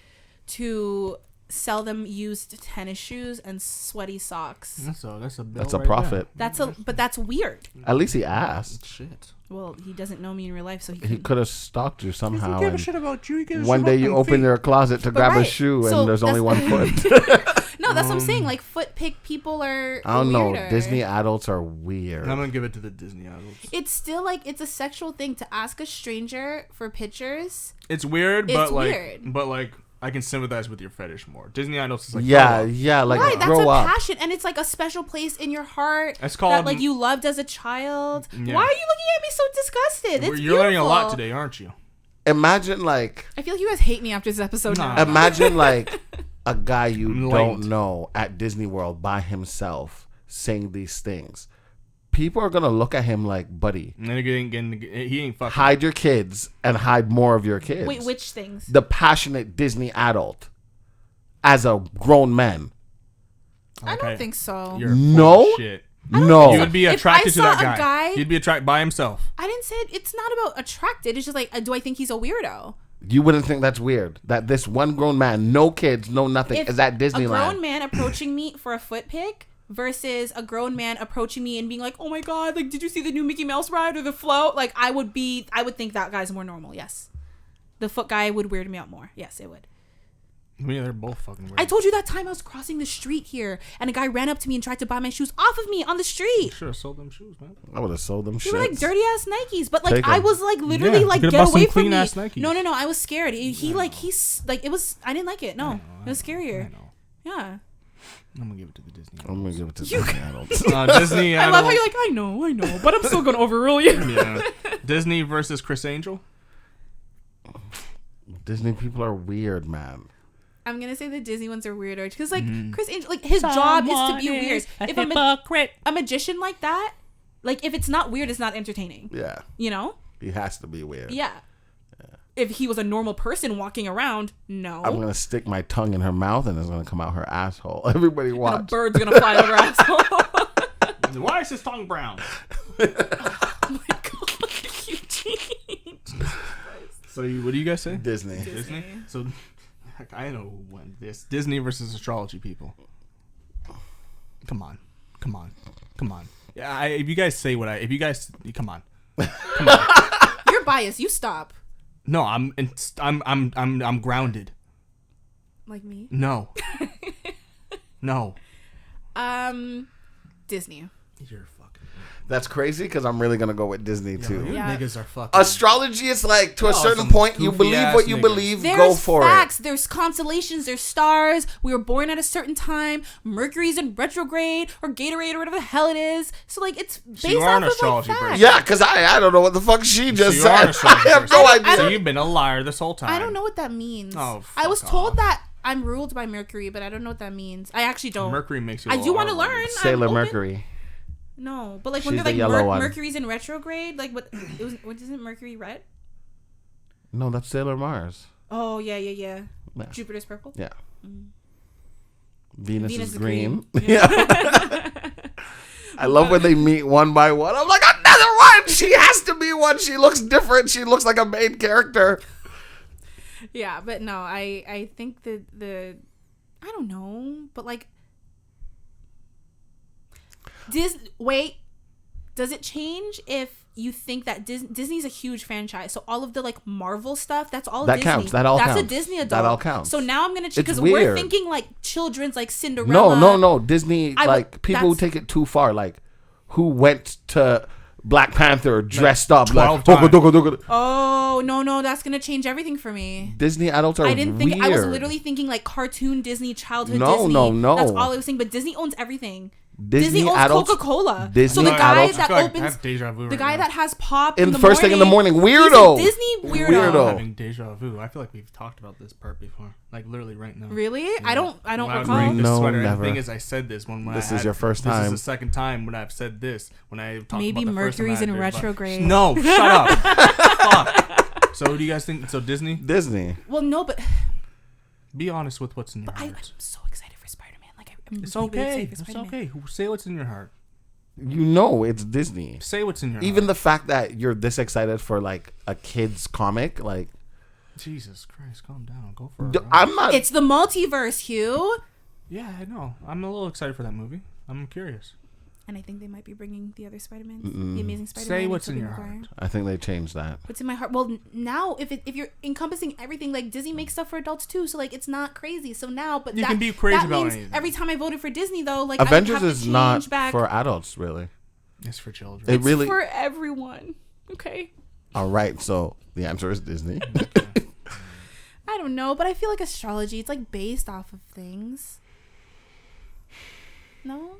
to sell them used tennis shoes and sweaty socks. That's a bill that's a right profit. But that's weird. At least he asked. there. Shit. Well, he doesn't know me in real life, so He could have stalked you somehow. Give a And shit about you. Give a one shit day about you them open feet. your closet to grab a right. shoe So and there's only one that's- foot. No, that's what I'm saying. Like foot pick people are. I don't know. weirder. Disney adults are weird. I'm gonna give it to the Disney adults. It's still like it's a sexual thing to ask a stranger for pictures. It's weird, It's but weird. like I can sympathize with your fetish more. Disney adults is like Yeah, grow up. yeah. Like, Right, that's grow a up. passion, and it's like a special place in your heart It's called- that like you loved as a child. Yeah. Why are you looking at me so disgusted? It's You're learning a lot beautiful. today, aren't you? Imagine like I feel like you guys hate me after this episode Nah. now. Imagine like a guy you I'm don't late. know at Disney World by himself saying these things. People are gonna look at him like, buddy, He ain't fucking. hide your kids and hide more of your kids. Wait, which things? The passionate Disney adult as a grown man. I don't think so. You're No? full of shit. No. You would be If attracted I to saw that a guy. guy- You'd be attracted by himself. I didn't say it. It's not about attracted. It's just like, do I think he's a weirdo? You wouldn't think that's weird that this one grown man, no kids, no nothing, If is at a Disneyland. grown man approaching me for a foot pic, versus a grown man approaching me and being like, oh my God, like, did you see the new Mickey Mouse ride or the float? Like, I would think that guy's more normal. Yes. The foot guy would weird me out more. Yes, it would. Yeah, they're both fucking weird. I told you that time I was crossing the street here and a guy ran up to me and tried to buy my shoes off of me on the street. Should have sold them shoes, man. I would have sold them. They were like dirty ass Nikes, but like Take I 'em. was like literally Yeah, like could've get bought some away from clean me. ass Nikes. No, I was scared. He's like it was. I didn't like it. No, it was scarier. I know. Yeah. I'm gonna give it to the Disney. I'm gonna give it to You- Disney adults. Disney. I love how you're like, I know, but I'm still gonna overrule you. Yeah. Disney versus Chris Angel. Disney people are weird, man. I'm gonna say the Disney ones are weirder because like Chris Angel, like his job is to be weird. If a magician like that, like if it's not weird, it's not entertaining. Yeah, You know? he has to be weird. Yeah. If he was a normal person walking around, no. I'm gonna stick my tongue in her mouth and it's gonna come out her asshole. Everybody And a watch. bird's gonna fly over her asshole. Why is his tongue brown? Oh my God, Eugene. So what do you guys say? Disney. Disney. So I know who won this. Disney versus astrology people. Come on. Yeah, if you guys say what come on. You're biased. You stop. No, I'm grounded. Like me. No. No. Disney. You're fucking. That's crazy because I'm really gonna go with Disney too. You Yeah. niggas are fucking. Astrology is like to a certain some point you goofy believe ass what you niggas. believe, There's go for facts. it. There's constellations. There's stars. We were born at a certain time. Mercury's in retrograde or Gatorade or whatever the hell it is. So like it's based you are off an of like astrology facts. person. Yeah, because I don't know what the fuck she just you are an said. I astrology have person. no I idea. So you've been a liar this whole time. I don't know what that means. Oh, I was fuck told off. that I'm ruled by Mercury, but I don't know what that means. I actually don't. Mercury makes you. I do want to learn. Sailor I'm open. Mercury. No, but like when She's they're the like yellow one. Mercury's in retrograde, like what isn't Mercury red? No, that's Sailor Mars. Oh yeah. Yeah. Jupiter's purple. Yeah. Venus is green. Yeah. I love when they meet one by one. I'm like, another one. She has to be one. She looks different. She looks like a main character. Yeah, but no, I think the I don't know, but like does it change if you think that Disney's a huge franchise? So all of the like Marvel stuff, that's all That Disney. counts. That all that's counts. a Disney adult. That all counts. So now I'm gonna check because It's we're weird. thinking like children's like Cinderella. No. Disney, I would- like, people who that's- take it too far. Like, who went to Black Panther dressed up 12 like, times. Oh no, that's gonna change everything for me. Disney adults are I didn't think. weird. I was literally thinking like cartoon Disney, childhood No, Disney. no. That's all I was saying. But Disney owns everything. Disney owns adults- Coca-Cola. Disney so the guy adults- I that feel like I opens, have deja vu the right guy now. that has pop In in the the first thing in the morning, he's weirdo. a Disney weirdo. Weirdo. I'm having deja vu. I feel like we've talked about this part before, like literally right now. Really? Yeah. I don't When I was recall. wearing this No, sweater, and never. the thing is, I said this when This I is had, your first This time. is the second time when I've said this when I talked Maybe about the first time I Mercury's had in this, but- retrograde. No, shut up. Fuck. So what do you guys think? So Disney? Disney. Well, no, but Be honest with what's in your I'm heart. so excited for Spider-Man. Like I'm It's really okay. excited for It's Spider-Man. okay. Say what's in your heart. You know it's Disney. Say what's in your Even heart. the fact that you're this excited for like a kid's comic, like Jesus Christ, calm down. Go for it. I'm not. It's the multiverse, Hugh. Yeah, I know. I'm a little excited for that movie. I'm curious. And I think they might be bringing the other Spider-Man, the Amazing Spider-Man. Say and what's in Tobey your Maguire. heart. I think they changed that. What's in my heart? Well, now if you're encompassing everything, like Disney makes stuff for adults too, so like it's not crazy. So now, but You that, can be crazy that about means anything. every time I voted for Disney, though, like Avengers I would have is to not change back. for adults, really. It's for children. It really. for everyone. Okay. All right, so the answer is Disney. I don't know, but I feel like astrology, it's like based off of things. No?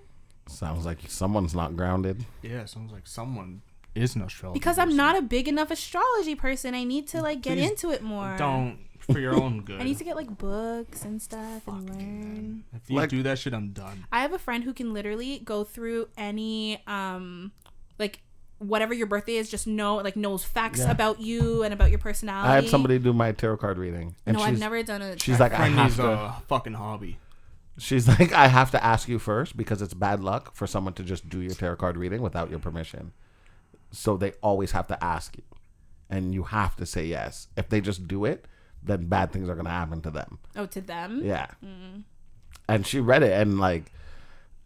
Sounds like someone's not grounded. Yeah, sounds like someone is an astrologer. Because I'm not a big enough astrology person. I need to like get Please into it more. Don't for your own good. I need to get like books and stuff and learn. If you Like- do that shit, I'm done. I have a friend who can literally go through any like whatever your birthday is, just knows facts Yeah. about you and about your personality. I had somebody do my tarot card reading, and No, she's I've never done it. she's like, I Friend have needs to. a fucking hobby. She's like, I have to ask you first because it's bad luck for someone to just do your tarot card reading without your permission. So they always have to ask you, and you have to say yes. If they just do it, then bad things are gonna happen to them. Oh, to them? Yeah. And she read it, and like,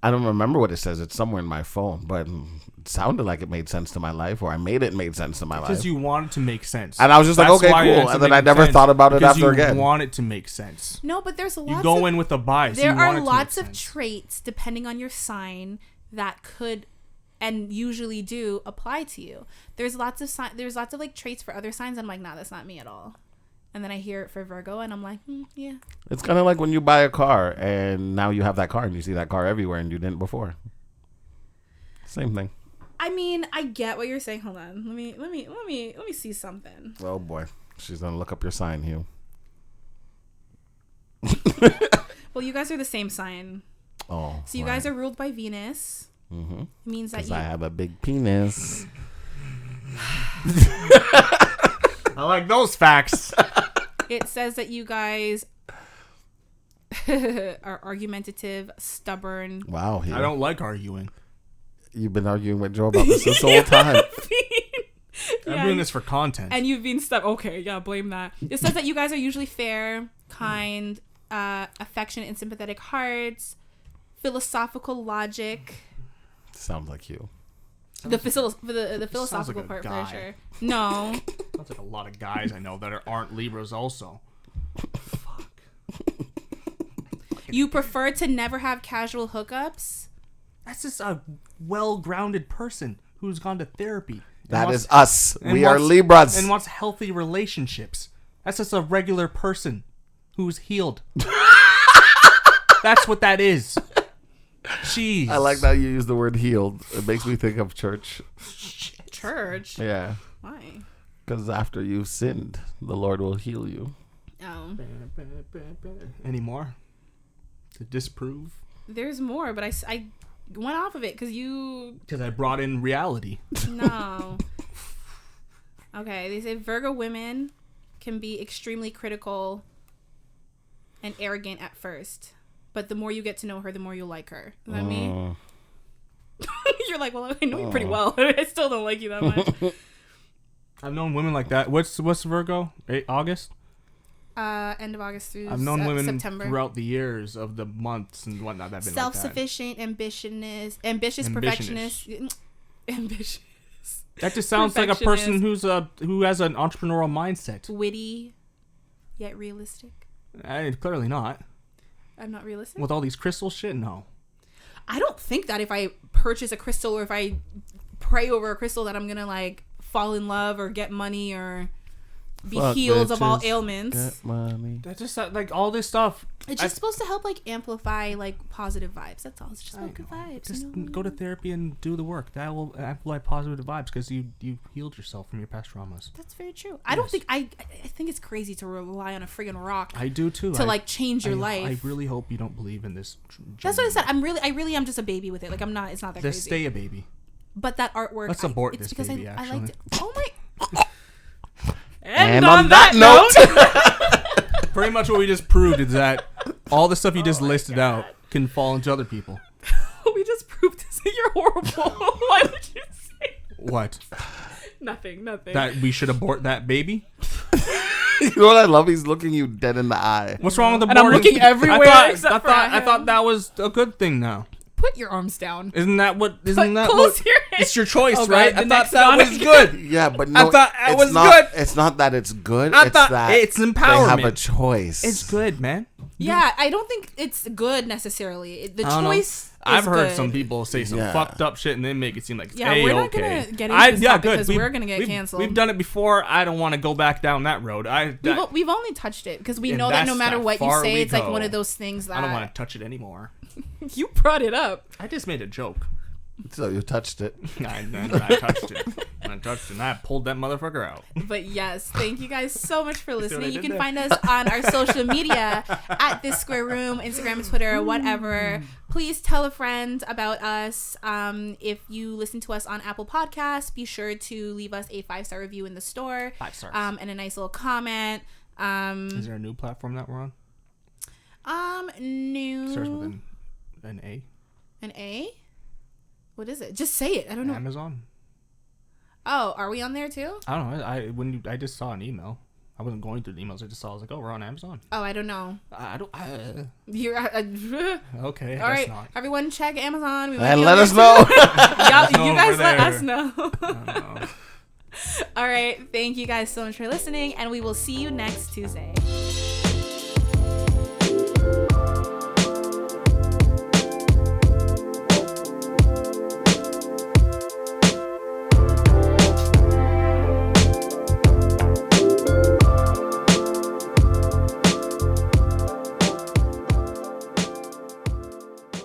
I don't remember what it says. It's somewhere in my phone, but it sounded like it made sense to my life, or I made it made sense to my life. Because you want it to make sense. And I was just like, okay, cool. And then I never thought about it after again. You want it to make sense. No, but there's lots. You go in with a bias. There are lots of traits, depending on your sign, that could and usually do apply to you. There's lots of like traits for other signs. I'm like, nah, that's not me at all. And then I hear it for Virgo, and I'm like, yeah. It's kind of like when you buy a car, and now you have that car, and you see that car everywhere, and you didn't before. Same thing. I mean, I get what you're saying. Hold on, let me see something. Oh boy, she's gonna look up your sign, Hugh. Well, you guys are the same sign. Oh. So you guys are ruled by Venus. Mm-hmm. It means that I have a big penis. I like those facts. It says that you guys are argumentative, stubborn. Wow. I don't like arguing. You've been arguing with Joe about this whole time. I'm doing this for content. And you've been okay, yeah, blame that. It says that you guys are usually fair, kind, affectionate and sympathetic hearts, philosophical logic. Sounds like you. The philosophical part for sure. No. Sounds like a lot of guys I know that aren't Libras also. Fuck. You prefer to never have casual hookups? That's just a well-grounded person who's gone to therapy. That is us. We are Libras. And wants healthy relationships. That's just a regular person who's healed. That's what that is. Jeez. I like that you use the word healed. It makes me think of church. Church? Yeah. Why? Because after you've sinned, the Lord will heal you. Oh. Any more? To disprove? There's more, but I went off of it because you... Because I brought in reality. No. Okay, they say Virgo women can be extremely critical and arrogant at first. But the more you get to know her, the more you'll like her. Is that me? You're like, well, I know you pretty well. I still don't like you that much. I've known women like that. What's Virgo? August? End of August through I've known women September. Throughout the years of the months and whatnot that have been self-sufficient, like ambitious, perfectionist. Ambitious. That just sounds like a person who has an entrepreneurial mindset. Witty, yet realistic. Clearly not. I'm not realistic? With all these crystal shit? No. I don't think that if I purchase a crystal or if I pray over a crystal that I'm going to like fall in love or get money or be healed of all ailments. Get money. That's just like all this stuff. It's just supposed to help like amplify like positive vibes. That's all. It's just about good vibes. Just go to therapy and do the work. That will amplify positive vibes because you healed yourself from your past traumas. That's very true. I don't think I think it's crazy to rely on a friggin' rock. I do too. To like change your life. I really hope you don't believe in this. That's what I said. I really am just a baby with it. Like I'm not. It's not that crazy. Just stay a baby. But that artwork. Let's abort this because baby. I liked it. Oh my. And on that note, pretty much what we just proved is that all the stuff you just listed out can fall into other people. We just proved this. You're horrible. Why would you say what? Nothing. That we should abort that baby? You know what I love? He's looking you dead in the eye. What's wrong with aborting? And I'm looking everywhere I thought that was a good thing now. Put your arms down. Isn't that what? Your hands. It's your choice, Oh, right? God, I thought that was good. Yeah, but no, I thought it was not, good. It's not that it's good. I it's thought that it's empowerment. They have a choice. It's good, man. Yeah, I don't think it's good necessarily. The choice. I've heard good. some people say some fucked up shit and then make it seem like it's we're not okay. gonna get into this topic good. because we're gonna get canceled. We've done it before. I don't want to go back down that road. We've only touched it because we And know that no that's matter how what you far say, we it's like go. one of those things that I don't want to touch it anymore. You brought it up. I just made a joke. So you touched it. I touched it. I touched it and I pulled that motherfucker out. But yes, thank you guys so much for what listening. I You did can there. find us on our social media at This Square Room, Instagram, Twitter, whatever. Please tell a friend about us. If you listen to us on Apple Podcasts, be sure to leave us a 5-star review in the store. 5 stars. And a nice little comment. Is there a new platform that we're on? New. Starts with an A. An A? What is it? Just say it. I don't know. Amazon. Oh, are we on there too? I don't know. I just saw an email. I wasn't going through the emails. I just saw. I was like, oh, we're on Amazon. Oh, I don't know. I don't. You're Okay. all right. Not. Everyone, check Amazon. And let us know. You guys let us know. All right. Thank you guys so much for listening, and we will see you next Tuesday.